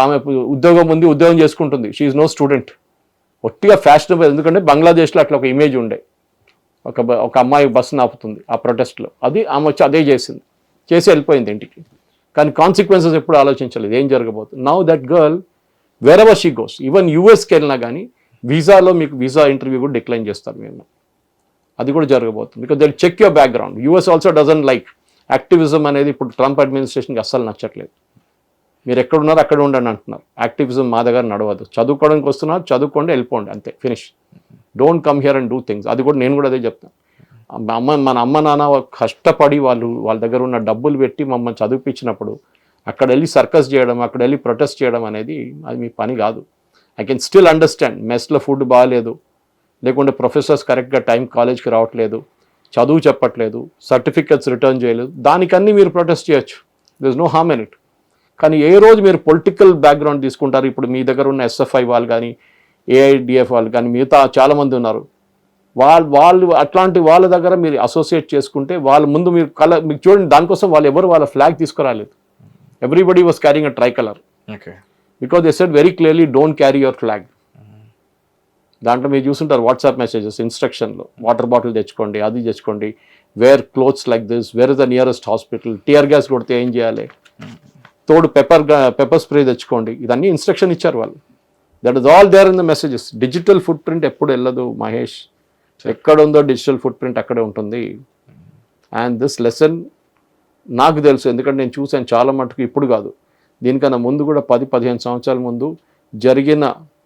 A: ఆమె ఉద్యోగం ఉంది, ఉద్యోగం చేసుకుంటుంది. She's no student. ఒట్టిగా ఫ్యాషనబుల్. ఎందుకంటే బంగ్లాదేశ్లో అట్లా ఒక ఇమేజ్ ఉండే, ఒక అమ్మాయి బస్సును ఆపుతుంది ఆ ప్రొటెస్ట్లో, అది ఆమె వచ్చి అదే చేసింది, చేసి వెళ్ళిపోయింది ఇంటికి. కానీ కాన్సిక్వెన్సెస్ ఎప్పుడు ఆలోచించలేదు ఏం జరగబోతుంది. Now that girl wherever she goes, even యూఎస్కి వెళ్ళినా కానీ వీసాలో మీకు వీసా ఇంటర్వ్యూ కూడా డిక్లైన్ చేస్తారు మేము. అది కూడా జరగబోతుంది. Because they check your background. US also doesn't like activism అనేది. ఇప్పుడు ట్రంప్ అడ్మినిస్ట్రేషన్కి అస్సలు నచ్చట్లేదు. మీరు ఎక్కడున్నారో అక్కడ ఉండండి అంటున్నారు. యాక్టివిజం మా దగ్గర నడవదు. చదువుకోవడానికి వస్తున్నారు, చదువుకోండి, వెళ్ళిపోండి, అంతే, finish. Don't come here and do things. అది కూడా నేను కూడా అదే చెప్తాను. మన అమ్మ నాన్న కష్టపడి వాళ్ళ దగ్గర ఉన్న డబ్బులు పెట్టి మమ్మల్ని చదివిపించినప్పుడు అక్కడ వెళ్ళి సర్కస్ చేయడం, అక్కడ వెళ్ళి ప్రొటెస్ట్ చేయడం అనేది అది మీ పని కాదు. ఐ కెన్ స్టిల్ అండర్స్టాండ్, మెస్లో ఫుడ్ బాగాలేదు, లేకుంటే ప్రొఫెసర్స్ కరెక్ట్గా టైం కాలేజ్కి రావట్లేదు, చదువు చెప్పట్లేదు, సర్టిఫికెట్స్ రిటర్న్ చేయలేదు, దానికన్నీ మీరు ప్రొటెస్ట్ చేయొచ్చు. There is no harm in it. కానీ ఏ రోజు మీరు పొలిటికల్ బ్యాక్గ్రౌండ్ తీసుకుంటారు. ఇప్పుడు మీ దగ్గర ఉన్న ఎస్ఎఫ్ఐ వాళ్ళు కానీ, ఏఐడిఎఫ్ వాళ్ళు కానీ, మిగతా చాలామంది ఉన్నారు. వాళ్ళు అట్లాంటి వాళ్ళ దగ్గర మీరు అసోసియేట్ చేసుకుంటే వాళ్ళ ముందు మీకు చూడండి, దానికోసం వాళ్ళు ఎవరు వాళ్ళ ఫ్లాగ్ తీసుకురాలేదు. Everybody was carrying a tricolor. Okay. Because they said very clearly, don't carry your flag. దాంట్లో మీరు చూస్తుంటారు వాట్సాప్ మెసేజెస్, ఇన్స్ట్రక్షన్లో వాటర్ బాటిల్ తెచ్చుకోండి, అది తెచ్చుకోండి, wear clothes like this, where is the nearest hospital, tear gas కొడితే ఏం చేయాలి, తోడు పెప్పర్ స్ప్రే తెచ్చుకోండి, ఇదన్నీ ఇన్స్ట్రక్షన్ ఇచ్చారు వాళ్ళు. That is all there in the messages. Digital footprint ఎప్పుడు వెళ్ళదు మహేష్. ఎక్కడ ఉందో డిజిటల్ ఫుట్ ప్రింట్ అక్కడే ఉంటుంది. అండ్ దిస్ లెసన్ నాకు తెలుసు, ఎందుకంటే నేను చూశాను చాలా మటుకు. ఇప్పుడు కాదు, దీనికన్నా ముందు కూడా 10-15 సంవత్సరాల ముందు జరిగిన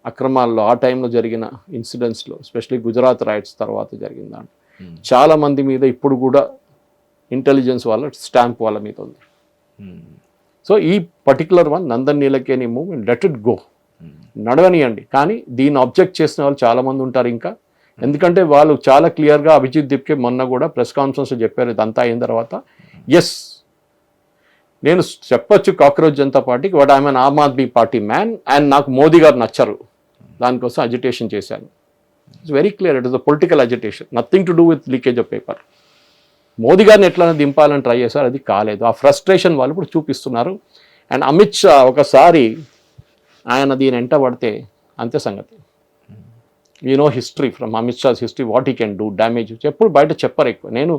A: అక్రమాల్లో, ఆ టైంలో జరిగిన ఇన్సిడెంట్స్లో, ఎస్పెషలీ గుజరాత్ రైట్స్ తర్వాత జరిగిన దాంట్లో చాలా మంది మీద ఇప్పుడు కూడా ఇంటెలిజెన్స్ వాళ్ళ స్టాంప్ వాళ్ళ మీద ఉంది. సో ఈ particular one Nandan Nilekani movement, let it go, నడవనియండి. కానీ దీన్ని అబ్జెక్ట్ చేసిన వాళ్ళు చాలామంది ఉంటారు ఇంకా. ఎందుకంటే వాళ్ళు చాలా క్లియర్గా అభిజిత్ దీప్కే మొన్న కూడా ప్రెస్ కాన్ఫరెన్స్లో చెప్పారు, ఇదంతా అయిన తర్వాత, ఎస్ నేను చెప్పొచ్చు కాక్రోచ్ జనతా పార్టీకి, but I'm an Aam Aadmi Party man and నాకు మోదీ గారు నచ్చరు, దానికోసం అజిటేషన్ చేశాను. It's very clear, it is a political agitation, nothing to do with leakage of paper. Modi గారిని ఎట్లైనా దింపాలని ట్రై చేశారు, అది కాలేదు. ఆ ఫ్రస్ట్రేషన్ వాళ్ళు ఇప్పుడు చూపిస్తున్నారు. అండ్ అమిత్ షా ఒకసారి ఆయన దీని వెంట పడితే అంతే సంగతి. History from Amit Shah's history, what he can do damage ఎప్పుడు బయట చెప్పరు ఎక్కువ. నేను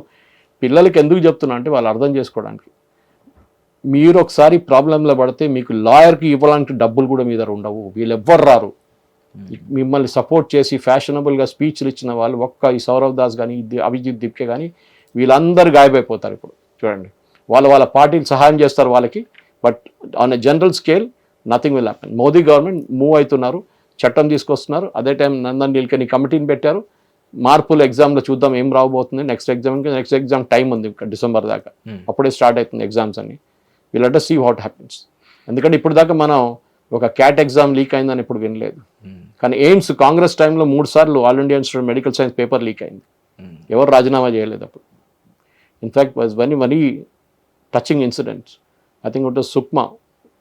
A: పిల్లలకి ఎందుకు చెప్తున్నా అంటే వాళ్ళు అర్థం చేసుకోవడానికి. మీరు ఒకసారి ప్రాబ్లంలో పడితే మీకు లాయర్కి ఇవ్వడానికి డబ్బులు కూడా మీ దగ్గర ఉండవు, వీళ్ళు ఎవ్వరు రారు. మిమ్మల్ని సపోర్ట్ చేసి ఫ్యాషనబుల్గా స్పీచ్లు ఇచ్చిన వాళ్ళు ఈ సౌరవ్ దాస్ కానీ అభిజిత్ దిప్కే కానీ వీళ్ళందరూ గాయమైపోతారు. ఇప్పుడు చూడండి, వాళ్ళ పార్టీలు సహాయం చేస్తారు వాళ్ళకి, but on a general scale nothing will happen. Modi government move అవుతున్నారు, చట్టం తీసుకొస్తున్నారు. అదే టైం నందన్ నీల్కని కమిటీని పెట్టారు. మార్పులు ఎగ్జామ్లో చూద్దాం ఏం రాబోతుంది. నెక్స్ట్ ఎగ్జామ్ టైం ఉంది ఇంకా డిసెంబర్ దాకా, అప్పుడే స్టార్ట్ అవుతుంది ఎగ్జామ్స్ అన్ని. Will let us see what happens. ఎందుకంటే ఇప్పుడు దాకా మనం ఒక క్యాట్ ఎగ్జామ్ లీక్ అయిందని ఇప్పుడు వినలేదు. కానీ ఎయిమ్స్ కాంగ్రెస్ టైంలో 3 సార్లు all India institute medical science paper leak అయింది. ఎవరు రాజీనామా చేయలేదు అప్పుడు. In fact was very touching incidents. I think it was Sukma,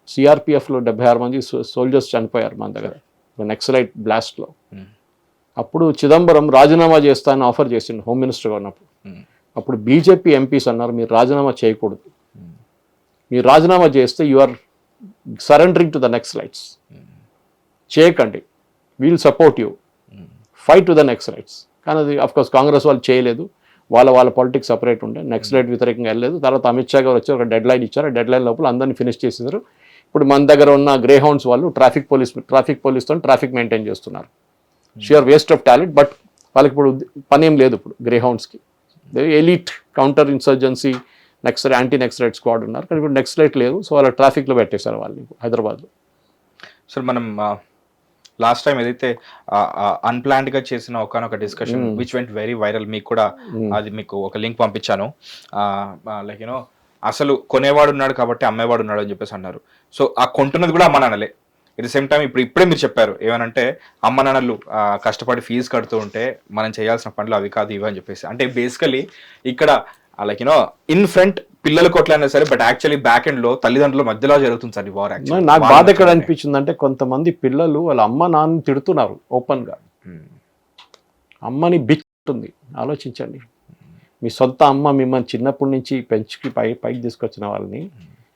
A: సిఆర్పిఎఫ్లో 76 మంది సోల్జర్స్ చనిపోయారు మన దగ్గర నక్సలైట్ బ్లాస్ట్లో. అప్పుడు చిదంబరం రాజీనామా చేస్తానని ఆఫర్ చేసిండు హోమ్ మినిస్టర్గా ఉన్నప్పుడు. అప్పుడు బీజేపీ ఎంపీస్ అన్నారు మీరు రాజీనామా చేయకూడదు, మీరు రాజీనామా చేస్తే you are surrendering to the naxalites, చేయకండి, we'll support you, fight to the naxalites. కానీ అది అఫ్కోర్స్ కాంగ్రెస్ వాళ్ళు చేయలేదు, వాళ్ళ పాలిటిక్స్ సపరేట్ ఉండే, నక్సలైట్ వ్యతిరేకంగా వెళ్ళలేదు. తర్వాత అమిత్ షా గారు వచ్చి ఒక డెడ్ లైన్ ఇచ్చారు, ఆ డెడ్ లైన్ లోపల అందరినీ ఫినిష్ చేసేసారు. ఇప్పుడు మన దగ్గర ఉన్న గ్రే హౌండ్స్ వాళ్ళు ట్రాఫిక్ పోలీస్తో ట్రాఫిక్ మెయింటైన్ చేస్తున్నారు. Sure waste of talent, but వాళ్ళకి ఇప్పుడు పని ఏం లేదు. ఇప్పుడు గ్రే హౌండ్స్కి elite counter insurgency anti naxalite squad ఉన్నారు, కానీ ఇప్పుడు నక్సలైట్ లేదు. సో వాళ్ళ ట్రాఫిక్లో పెట్టేశారు వాళ్ళని హైదరాబాద్లో.
B: సార్ మనం లాస్ట్ టైం ఏదైతే అన్ప్లాన్డ్గా చేసిన ఒకనొక discussion which went very viral, మీకు కూడా అది మీకు ఒక లింక్ పంపించాను. లైక్ అసలు కొనేవాడు ఉన్నాడు కాబట్టి అమ్మేవాడు ఉన్నాడు అని చెప్పేసి అన్నారు. సో ఆ కొంటున్నది కూడా అమ్మ నాన్నలే. ఎట్ ద సేమ్ టైం ఇప్పుడే మీరు చెప్పారు ఏమనంటే అమ్మ నాన్నలు కష్టపడి ఫీజు కడుతూ ఉంటే మనం చేయాల్సిన పనులు అవి కాదు ఇవి అని చెప్పేసి. అంటే బేసికలీ ఇక్కడ లైక్ ఇన్ ఫ్రంట్ పిల్లలు కొట్లైనా సరే, బట్ యాక్చువల్లీ బ్యాక్ ఎండ్ లో తల్లిదండ్రుల మధ్యలో జరుగుతుంది సార్ ఈ వార్.
A: నాకు బాధ ఎక్కడ అనిపించింది అంటే కొంతమంది పిల్లలు వాళ్ళ అమ్మ నాన్న తిడుతున్నారు ఓపెన్ గా. అమ్మని బిచ్ ఉంటుంది, ఆలోచించండి. మీ సొంత అమ్మ మిమ్మల్ని చిన్నప్పటి నుంచి పెంచుకి పైకి తీసుకొచ్చిన వాళ్ళని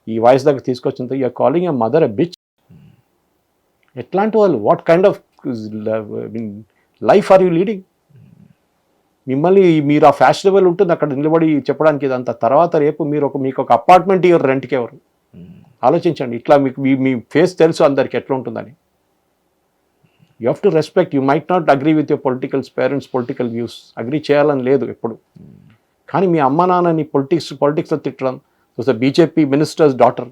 A: ఈ వయసు దగ్గర తీసుకొచ్చిన you're calling a mother a bitch. ఎట్లాంటి వాళ్ళు, what kind of life are you leading? మిమ్మల్ని మీరు ఆ ఫ్యాషనబుల్ ఉంటుంది అక్కడ నిలబడి చెప్పడానికి ఇదంతా. తర్వాత రేపు మీకు ఒక అపార్ట్మెంట్ ఇవ్వరు రెంట్కి ఎవరు? ఆలోచించండి. ఇట్లా మీకు మీ ఫేస్ తెలుసు అందరికి ఎట్లా ఉంటుందని. You have to respect. You might not agree with your parents political views, agree చేయాలని లేదు ఎప్పుడు. కానీ మీ అమ్మ నాన్నని పొలిటిక్స్లో తిట్టడం, బీజేపీ మినిస్టర్స్ డాటర్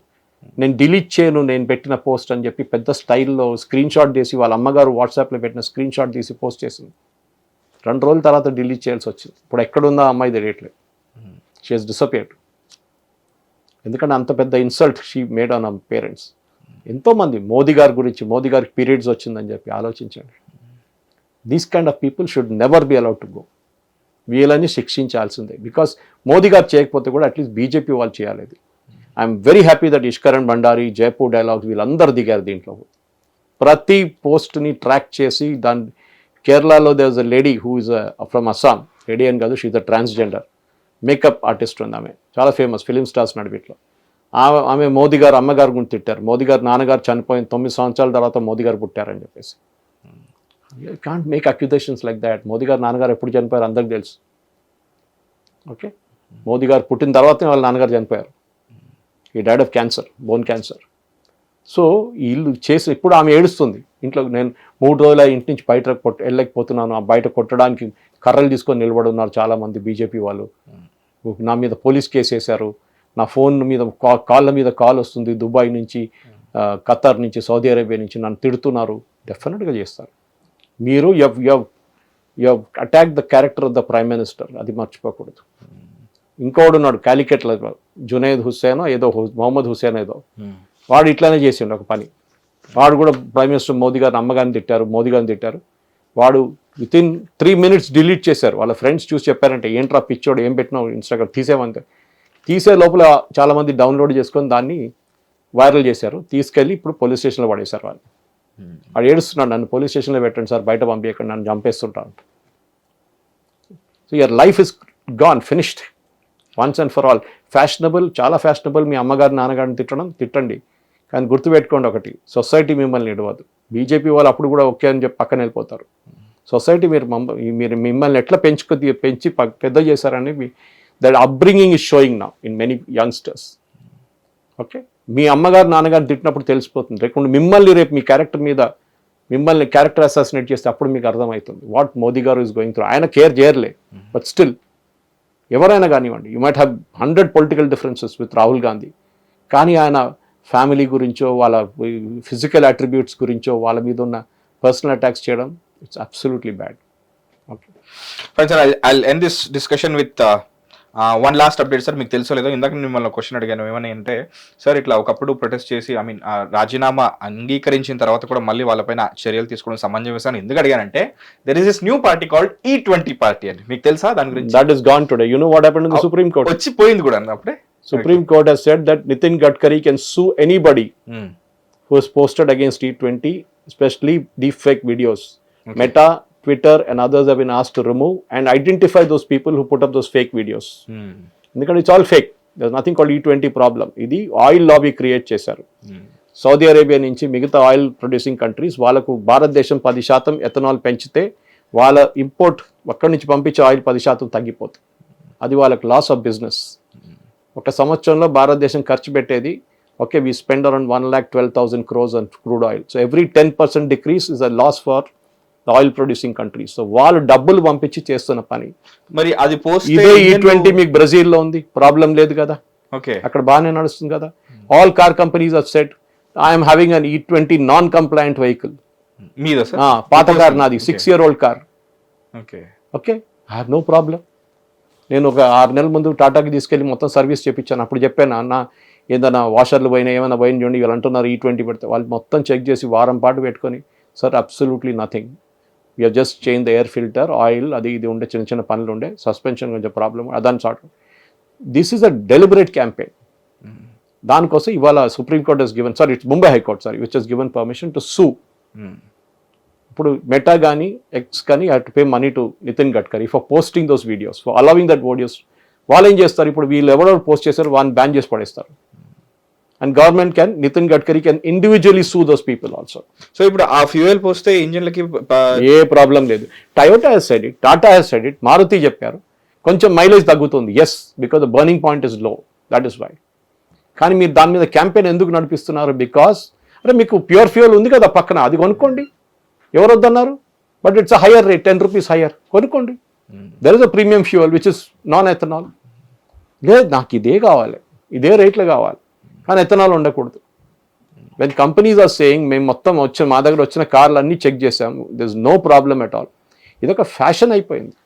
A: నేను డిలీట్ చేయను నేను పెట్టిన పోస్ట్ అని చెప్పి పెద్ద స్టైల్లో స్క్రీన్ షాట్ తీసి వాళ్ళ అమ్మగారు వాట్సాప్లో పెట్టిన స్క్రీన్ షాట్ తీసి పోస్ట్ చేసింది. 2 రోజుల తర్వాత డిలీట్ చేయాల్సి వచ్చింది. ఇప్పుడు ఎక్కడుందా అమ్మాయి తెలియట్లేదు. She has disappeared. ఎందుకంటే అంత పెద్ద insult she made on our parents. ఎంతోమంది మోదీ గారికి పీరియడ్స్ వచ్చిందని చెప్పి ఆలోచించండి. These kind of people should never be allowed to go. వీళ్ళని శిక్షించాల్సిందే. బికాస్ మోదీ గారు చేయకపోతే కూడా అట్లీస్ట్ బీజేపీ వాళ్ళు చేయాలి. ఇది I'm very happy that Ishkaran Bhandari, Jaipur dialogues వీళ్ళందరూ దిగారు దీంట్లో. ప్రతి పోస్ట్ని ట్రాక్ చేసి దాని కేరళలో there was a lady who is from Assam, lady అని కాదు, she is a transgender makeup artist ఉంది. ఆమె చాలా ఫేమస్ ఫిలిం స్టార్స్ నడిపిట్లో. ఆమె మోదీ గారు అమ్మగారు గురించి తిట్టారు. మోదీ గారు నాన్నగారు చనిపోయిన 9 సంవత్సరాల తర్వాత మోదీ గారు పుట్టారని చెప్పేసి. You can't make accusations like that. Modi గారు నాన్నగారు ఎప్పుడు చనిపోయారు అందరికి తెలుసు. ఓకే, మోదీ గారు పుట్టిన తర్వాతనే వాళ్ళ నాన్నగారు చనిపోయారు. ఈ died of cancer, bone cancer. So వీళ్ళు చేసి ఇప్పుడు ఆమె ఏడుస్తుంది ఇంట్లో. నేను 3 రోజుల ఇంటి నుంచి బయట వెళ్ళలేకపోతున్నాను, ఆ బయట కొట్టడానికి కర్రలు తీసుకొని నిలబడి ఉన్నారు చాలామంది బీజేపీ వాళ్ళు. నా మీద పోలీస్ కేసు వేశారు, నా ఫోన్ మీద కాళ్ళ మీద కాల్ వస్తుంది, దుబాయ్ నుంచి, ఖతర్ నుంచి, సౌదీ అరేబియా నుంచి నన్ను తిడుతున్నారు. డెఫినెట్గా చేస్తారు. మీరు you attack the character of the prime minister, అది మర్చిపోకూడదు. ఇంకోడు ఉన్నాడు క్యాలికట్లో, జునైద్ హుస్సేనో ఏదో, మొహమ్మద్ హుస్సేన్ ఏదో, వాడు ఇట్లానే చేసిండు ఒక పని. వాడు కూడా ప్రైమ్ మినిస్టర్ మోదీ గారిని అమ్మగారిని తిట్టారు, మోదీ గారిని తిట్టారు. వాడు వితిన్ 3 minutes డిలీట్ చేశారు. వాళ్ళ ఫ్రెండ్స్ చూసి చెప్పారంటే ఏంట్రా పిచ్చోడు ఏం పెట్టినావు ఇన్స్టాగ్రామ్ తీసేమంటే, తీసే లోపల చాలామంది డౌన్లోడ్ చేసుకొని దాన్ని వైరల్ చేశారు. తీసుకెళ్ళి ఇప్పుడు పోలీస్ స్టేషన్లో పడేశారు వాళ్ళు. వాడు ఏడుస్తున్నాడు, నన్ను పోలీస్ స్టేషన్లో పెట్టండి సార్, బయట పంపించకండి, నన్ను చంపేస్తుంటాను. So your life is gone, finished. Once and for all. Fashionable, చాలా ఫ్యాషనబుల్ మీ అమ్మగారు నాన్నగారిని తిట్టండి, కానీ గుర్తుపెట్టుకోండి ఒకటి, సొసైటీ మిమ్మల్ని ఇడవదు. బీజేపీ వాళ్ళు అప్పుడు కూడా ఓకే అని చెప్పి పక్కన వెళ్ళిపోతారు. సొసైటీ మీరు మిమ్మల్ని ఎట్లా పెంచి పెద్ద చేశారని that upbringing is showing now in many youngsters. Okay, మీ అమ్మగారు నాన్నగారు తిట్టినప్పుడు తెలిసిపోతుంది. లేకుండా మిమ్మల్ని రేపు మీ క్యారెక్టర్ మీద మిమ్మల్ని క్యారెక్టర్ అసాసినేట్ చేస్తే అప్పుడు మీకు అర్థమవుతుంది వాట్ మోదీ గారు ఈజ్ గోయింగ్ త్రూ. ఆయన కేర్ చేయర్లే, బట్ స్టిల్ ఎవరైనా కానివ్వండి, you might have 100 political differences with Rahul Gandhi, కానీ ఆయన ఫ్యామిలీ గురించో వాళ్ళ ఫిజికల్ అట్రిబ్యూట్స్ గురించో వాళ్ళ మీద ఉన్న పర్సనల్ అటాక్స్ చేయడం, it's absolutely bad. Okay
B: fine sir, I end this discussion with one last update sir. మీకు తెలుసో లేదో, ఇందాక మిమ్మల్ని క్వశ్చన్ అడిగాను ఏమని అంటే, సార్ ఇట్లా ఒకప్పుడు ప్రొటెస్ట్ చేసి రాజీనామా అంగీకరించిన తర్వాత కూడా మళ్ళీ వాళ్ళపైన చర్యలు తీసుకోవడం సమంజసం ఎందుకు అడిగానంటే, there is this new party called E20 party అని. మీకు తెలుసా దాని గురించి?
A: That is gone today. You know what happened in the supreme court?
B: వచ్చిపోయింది కూడా అప్పుడే.
A: Supreme Court has said that Nitin Gadkari can sue anybody who has posted against E20, especially deepfake videos. Okay. Meta, Twitter and others have been asked to remove and identify those people who put up those fake videos. Because it's all fake. There's nothing called E20 problem. Idi oil lobby create చేశారు. Saudi Arabia నుంచి మిగతా oil producing countries వాళ్ళకు భారతదేశం 10% ethanol పెంచితే వాళ్ళ import అక్కడి నుంచి పంపించే ఆయిల్ 10% తగ్గిపోతుంది. అది వాళ్ళకి లాస్ ఆఫ్ బిజినెస్. ఒక సంవత్సరంలో భారతదేశం ఖర్చు పెట్టేది, okay, we spend around 1,12,000 crores on crude oil. So every 10% decrease is a loss for the oil producing countries. So వాళ్ళు డబ్బులు పంపించి చేస్తున్న పని.
B: మరి అది పోస్ట్
A: ఇదే E20 మీకు బ్రెజిల్లో ఉంది, ప్రాబ్లం లేదు కదా,
B: ఓకే,
A: అక్కడ బాగానే నడుస్తుంది కదా. All car companies have said I'm having an E20 non compliant vehicle.
B: మీద సార్
A: పాత కార్ నాది, 6-year-old car.
B: Okay
A: okay, I have no problem. నేను ఒక 6 నెలల ముందు టాటాకి తీసుకెళ్ళి మొత్తం సర్వీస్ చేయించాను. అప్పుడు చెప్పాను, అన్న ఏదైనా వాషర్లు పోయినా ఏమైనా పోయిన చూడండి, వీళ్ళు అంటున్నారు E20 పెడితే. వాళ్ళు మొత్తం చెక్ చేసి వారం పాటు పెట్టుకొని, sir absolutely nothing, we have just change the air filter, oil అది ఇది ఉండే చిన్న చిన్న పనులు ఉండే, సస్పెన్షన్ కొంచెం ప్రాబ్లమ్ అదని సార్ట్. This is a deliberate campaign. దానికోసం ఇవాళ supreme court has given, sorry it's Mumbai high court, sorry, which has given permission to sue. ఇప్పుడు మెటా కానీ ఎక్స్ కానీ have to pay money to Nitin Gadkari for posting those videos, for allowing that videos. వాళ్ళు ఏం చేస్తారు, ఇప్పుడు వీళ్ళు ఎవరో పోస్ట్ చేస్తారు, వాళ్ళని బ్యాన్ చేసి పడేస్తారు. And government can, Nitin Gadkari can individually sue those people also.
B: So ఇప్పుడు ఆ ఫ్యూయల్ పోస్తే ఇంజిన్లకి
A: ఏ ప్రాబ్లం లేదు. Toyota has said it, Tata has said it, Maruti చెప్పారు కొంచెం మైలేజ్ తగ్గుతుంది, yes, because the burning point is low, that is why. కానీ మీరు దాని మీద క్యాంపెయిన్ ఎందుకు నడిపిస్తున్నారు? బికాస్ అంటే మీకు ప్యూర్ ఫ్యూయల్ ఉంది కదా పక్కన, అది కొనుక్కోండి, ఎవరు వద్దన్నారు, but it's a higher rate, 10 rupees higher, కొనుక్కోండి. There is a premium fuel which is non ethanol. లేదు నాకు ఇదే కావాలి, ఇదే రేట్లు కావాలి, కానీ ఎథనాల్ ఉండకూడదు. వెన్ కంపెనీస్ ఆర్ సేయింగ్ మేము మొత్తం మా దగ్గర వచ్చిన కార్లు అన్నీ చెక్ చేసాము, there is no problem at all. ఇదొక ఫ్యాషన్ అయిపోయింది.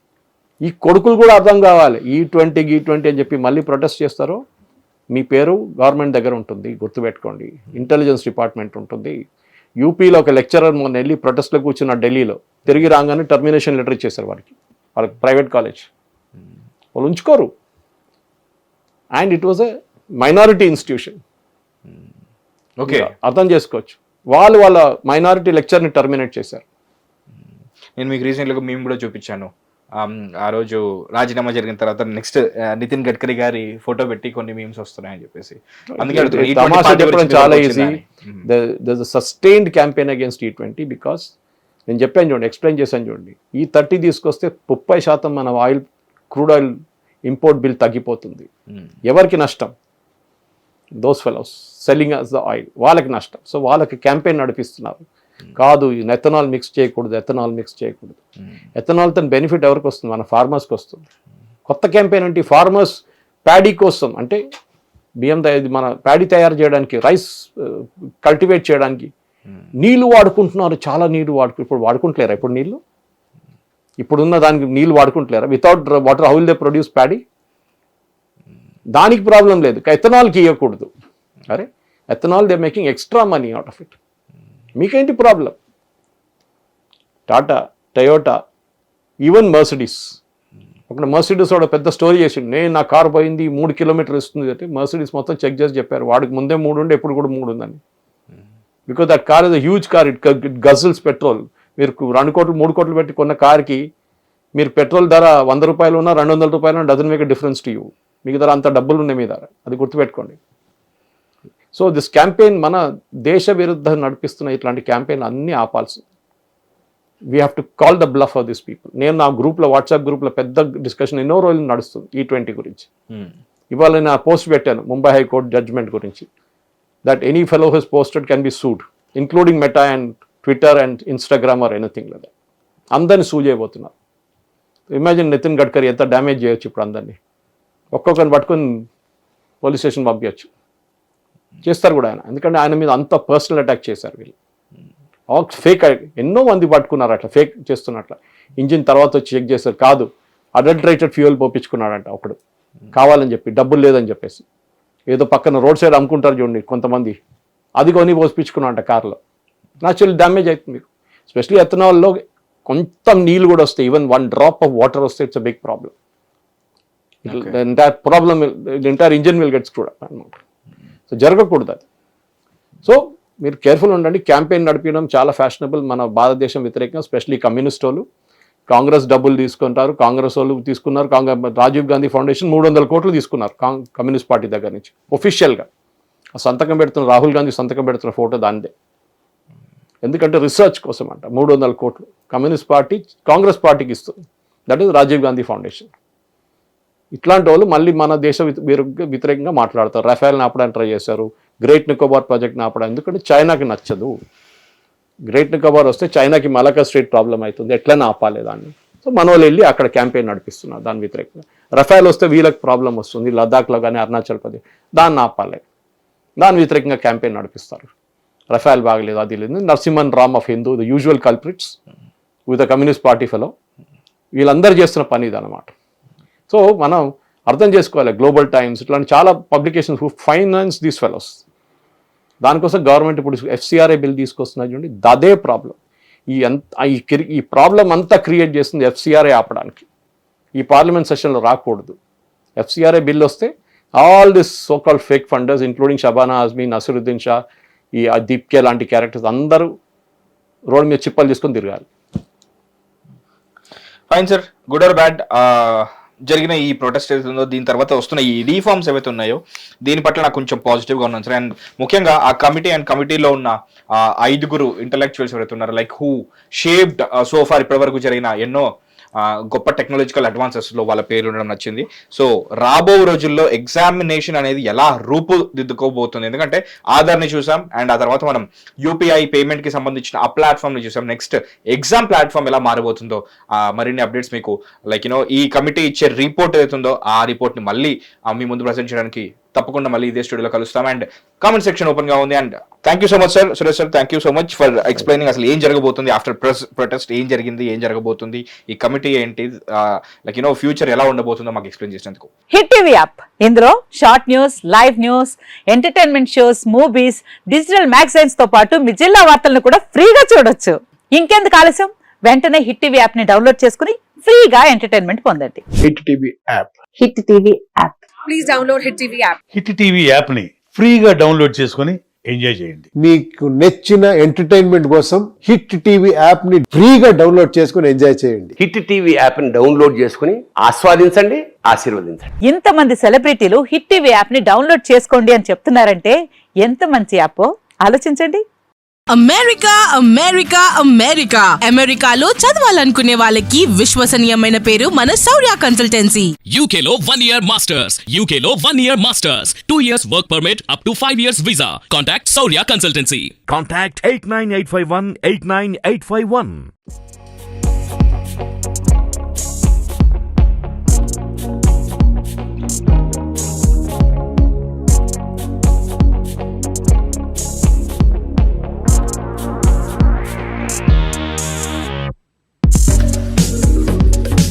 A: ఈ కొడుకులు కూడా అర్థం కావాలి, E20 అని చెప్పి మళ్ళీ ప్రొటెస్ట్ చేస్తారో మీ పేరు గవర్నమెంట్ దగ్గర ఉంటుంది, గుర్తుపెట్టుకోండి. ఇంటెలిజెన్స్ డిపార్ట్మెంట్ ఉంటుంది. యూపీలో ఒక లెక్చరర్ మొన్న వెళ్ళి ప్రొటెస్ట్లో కూర్చున్న ఢిల్లీలో, తిరిగి రాగానే టర్మినేషన్ లెటర్ ఇచ్చేసారు వాళ్ళకి ప్రైవేట్ కాలేజ్. వాళ్ళు ఉంచుకోరు. And it was a minority institution.
B: Okay,
A: అర్థం చేసుకోవచ్చు. వాళ్ళ మైనారిటీ లెక్చర్ని టర్మినేట్ చేశారు.
B: నేను మీకు రీసెంట్గా మేము కూడా చూపించాను. ఆ రోజు రాజీనామా జరిగిన తర్వాత నెక్స్ట్ నితిన్ గడ్కరీ గారి ఫోటో పెట్టి కొన్ని మీమ్స్ వస్తున్నాయని చెప్పేసి, అందుకే
A: చాలా easy. There sustained campaign against E20 because నేను చెప్పాను చూడండి, ఎక్స్ప్లెయిన్ చేశాను చూడండి, E30 తీసుకొస్తే 30% మన oil, crude oil import bill తగ్గిపోతుంది. ఎవరికి నష్టం? Those fellows selling us the oil, వాళ్ళకి నష్టం. సో వాళ్ళకి క్యాంపెయిన్ నడిపిస్తున్నారు. కాదు, ఎథనాల్ మిక్స్ చేయకూడదు, ఎథనాల్ మిక్స్ చేయకూడదు. ఎథనాల్ తన బెనిఫిట్ ఎవరికి వస్తుంది? మన ఫార్మర్స్కి వస్తుంది. కొత్త క్యాంపెయిన్ అంటే ఫార్మర్స్ ప్యాడీ కోసం, అంటే బియ్యం మన ప్యాడీ తయారు చేయడానికి, రైస్ కల్టివేట్ చేయడానికి నీళ్లు వాడుకుంటున్నారు, చాలా నీళ్లు ఇప్పుడు వాడుకుంటలేరా? ఇప్పుడు నీళ్లు ఇప్పుడున్న దానికి నీళ్లు వాడుకుంటలేరా? Without water how will they produce paddy? దానికి ప్రాబ్లం లేదు, ఎథనాల్కి ఇవ్వకూడదు. అరే ethanol they making extra money out of it. మీకేంటి problem? Tata, Toyota, even Mercedes. ఒక మర్సిడీస్ వాడు పెద్ద స్టోరీ చేసిండు, నేను నా కారు పోయింది 3 kilometers ఇస్తుంది అంటే మర్సిడీస్ మొత్తం చెక్ చేసి చెప్పారు వాడికి ముందే 3 ఉండే, ఎప్పుడు కూడా 3 ఉందని. Because that car is a huge car, it ghazals petrol. మీరు 2 కోట్లు 3 కోట్లు పెట్టి కొన్న కార్కి మీరు పెట్రోల్ ధర 100 రూపాయలు ఉన్నా 200 రూపాయలు doesn't make difference to you. మీకు దగ్గర అంత డబ్బులు ఉన్నాయి మీ దగ్గర, అది గుర్తుపెట్టుకోండి. సో దిస్ క్యాంపెయిన్ మన దేశ విరుద్ధ నడిపిస్తున్న ఇట్లాంటి క్యాంపెయిన్ అన్నీ ఆపాల్సింది. We have to call the bluff of this people. నేను నా గ్రూప్లో, వాట్సాప్ గ్రూప్లో పెద్ద డిస్కషన్ ఎన్నో రోజులు నడుస్తుంది E20 గురించి. ఇవాళ నేను పోస్ట్ పెట్టాను ముంబై హైకోర్టు జడ్జ్మెంట్ గురించి, that any fellow has posted can be sued, including Meta and Twitter and Instagram or anything లేదా. అందరిని సూ చేయబోతున్నారు. ఇమాజిన్ నితిన్ గడ్కరీ ఎంత డ్యామేజ్ చేయొచ్చు ఇప్పుడు అందరినీ. ఒక్కొక్కరిని పట్టుకొని పోలీస్ స్టేషన్ పంపించచ్చు, చేస్తారు కూడా ఆయన. ఎందుకంటే ఆయన మీద అంత పర్సనల్ అటాక్ చేశారు వీళ్ళు. ఫేక్ ఎన్నో మంది పట్టుకున్నారు అట్లా ఫేక్ చేస్తున్నట్ల. ఇంజిన్ తర్వాత వచ్చి చెక్ చేస్తారు, కాదు అడల్టరేటెడ్ ఫ్యూయల్ పోపించుకున్నాడంట ఒకడు, కావాలని చెప్పి, డబ్బులు లేదని చెప్పేసి. ఏదో పక్కన రోడ్ సైడ్ అమ్ముకుంటారు చూడండి కొంతమంది, అది కొని పోపించుకున్నాడంట కార్లో. న్యాచురల్ డ్యామేజ్ అవుతుంది మీకు. ఎస్పెషలీ ఎథనాల్లో కొంత నీళ్ళు కూడా వస్తాయి, ఈవెన్ 1 డ్రాప్ ఆఫ్ వాటర్ వస్తే it's a big problem. Entire engine will get screwed up అనమాట. సో జరగకూడదు అది. సో మీరు కేర్ఫుల్ ఉండండి. క్యాంపెయిన్ నడిపించడం చాలా ఫ్యాషనబుల్ మన భారతదేశం వ్యతిరేకంగా. స్పెషలీ కమ్యూనిస్ట్ వాళ్ళు, కాంగ్రెస్ డబ్బులు తీసుకుంటారు, కాంగ్రెస్ వాళ్ళు తీసుకున్నారు. రాజీవ్ గాంధీ ఫౌండేషన్ 300 కోట్లు తీసుకున్నారు కమ్యూనిస్ట్ పార్టీ దగ్గర నుంచి ఒఫీషియల్గా. సంతకం పెడుతున్న రాహుల్ గాంధీ సంతకం పెడుతున్న ఫోటో దానిదే. ఎందుకంటే రీసెర్చ్ కోసం అంట 300 కోట్లు కమ్యూనిస్ట్ పార్టీ కాంగ్రెస్ పార్టీకి ఇస్తుంది. That is Rajiv Gandhi foundation. ఇట్లాంటి వాళ్ళు మళ్ళీ మన దేశ వ్యతిరేకంగా మాట్లాడతారు. రఫేల్ని ఆపడానికి ట్రై చేశారు, గ్రేట్ నికోబార్ ప్రాజెక్ట్ని ఆపడానికి. ఎందుకంటే చైనాకి నచ్చదు. గ్రేట్ నికోబార్ వస్తే చైనాకి మలకా స్ట్రైట్ ప్రాబ్లం అవుతుంది, ఎట్లనే ఆపాలి దాన్ని. సో మన వాళ్ళు వెళ్ళి అక్కడ క్యాంపెయిన్ నడిపిస్తున్నారు దాని వ్యతిరేకంగా. రఫేల్ వస్తే వీళ్ళకి ప్రాబ్లం వస్తుంది, లద్దాఖ్లో కానీ అరుణాచల్ ప్రదేశ్, దాన్ని ఆపాలి. దాని వ్యతిరేకంగా క్యాంపెయిన్ నడిపిస్తారు. రఫేల్ బాగలేదు, అది లేదు. Narasimhan Ram of Hindu, the usual culprits with the communist party fellow, వీళ్ళందరూ చేస్తున్న పని ఇది అనమాట. సో మనం అర్థం చేసుకోవాలి. గ్లోబల్ టైమ్స్ ఇట్లాంటి చాలా publications who finance these fellows. దానికోసం గవర్నమెంట్ ఇప్పుడు FCRA బిల్ తీసుకొస్తున్నది చూడండి, అదే ప్రాబ్లం. ఈ ప్రాబ్లం అంతా క్రియేట్ చేస్తుంది FCRA ఆపడానికి. ఈ పార్లమెంట్ సెషన్లో రాకూడదు. FCRA బిల్ వస్తే all this so called fake funders including Shabana Azmi, Nasruddin Shah, ఈ దీప్కే లాంటి క్యారెక్టర్స్ అందరూ రోడ్ మీద చిప్పలు తీసుకొని తిరగాలి.
B: Fine sir, good or bad జరిగిన ఈ ప్రొటెస్ట్ ఏదైతుందో, దీని తర్వాత వస్తున్న ఈ రీఫార్మ్స్ ఏవైతే ఉన్నాయో దీని పట్ల నాకు కొంచెం పాజిటివ్గా ఉన్నాను సార్. అండ్ ముఖ్యంగా ఆ కమిటీలో ఉన్న 5 ఇంటలెక్చువల్స్ ఎవరైతే ఉన్నారో, like who shaped so far ఇప్పటి వరకు జరిగిన ఎన్నో గొప్ప టెక్నాలజికల్ అడ్వాన్సెస్లో వాళ్ళ పేరు ఉండడం నచ్చింది. సో రాబో రోజుల్లో ఎగ్జామినేషన్ అనేది ఎలా రూపుదిద్దుకోబోతుంది, ఎందుకంటే ఆధార్ని చూసాం, అండ్ ఆ తర్వాత మనం UPI పేమెంట్కి సంబంధించిన ఆ ప్లాట్ఫామ్ని చూసాం. నెక్స్ట్ ఎగ్జామ్ ప్లాట్ఫామ్ ఎలా మారబోతుందో మరిన్ని అప్డేట్స్ మీకు ఈ కమిటీ ఇచ్చే రిపోర్ట్ ఏదైతుందో ఆ రిపోర్ట్ని మళ్ళీ మీ ముందు ప్రజెంట్ చేయడానికి తప్పకుండా మళ్ళీ ఇదే స్టూడియోలో కలుస్తాం. అండ్ కామెంట్ సెక్షన్ ఓపెన్ గా ఉంది. And thank you so much sir, Suresh sir, thank you so much for explaining అసలు ఏం జరగబోతుంది ఆఫ్టర్ ప్రొటెస్ట్, ఏం జరిగింది, ఏం జరగబోతుంది, ఈ కమిటీ ఏంటి, ఫ్యూచర్ ఎలా ఉండబోతుందో మాకు ఎక్స్ప్లెయిన్ చేసినందుకు.
C: హిట్ టీవీ యాప్, ఇందులో short news, live news, entertainment shows, movies, digital magazines తో పాటు మీ జిల్లా వార్తలను కూడా ఫ్రీగా చూడొచ్చు. ఇంకెందుకు ఆలస్యం, వెంటనే హిట్ టీవీ యాప్ ని డౌన్లోడ్ చేసుకుని ఫ్రీగా ఎంటర్టైన్మెంట్ పొందండి.
A: Hit TV app.
C: Hit TV app.
D: Please download hit TV app.
E: Hit TV app ని ఫ్రీగా డౌన్లోడ్ చేసుకొని ఎంజాయ్ చేయండి.
F: మీకు నచ్చిన ఎంటర్టైన్మెంట్ కోసం హిట్ టీవీ యాప్ ని ఫ్రీగా డౌన్లోడ్ చేసుకొని ఎంజాయ్ చేయండి.
G: హిట్ టీవీ యాప్ ని డౌన్లోడ్ చేసుకుని ఆస్వాదించండి, ఆశీర్వదించండి.
C: ఇంతమంది సెలబ్రిటీలు హిట్ టీవీ యాప్ ని డౌన్లోడ్ చేసుకోండి అని చెప్తున్నారంటే ఎంత మంచి యాప్ ఆలోచించండి.
H: అమెరికా అమెరికా అమెరికా అమెరికాలో చదవాలనుకునే వాళ్ళకి విశ్వసనీయమైన పేరు మన శౌర్య కన్సల్టెన్సీ.
I: UK లో 1 year masters, UK లో 1 year masters, 2 years work permit up to 5 years visa. Contact Saurya Consultancy.
J: Contact 89851 89851.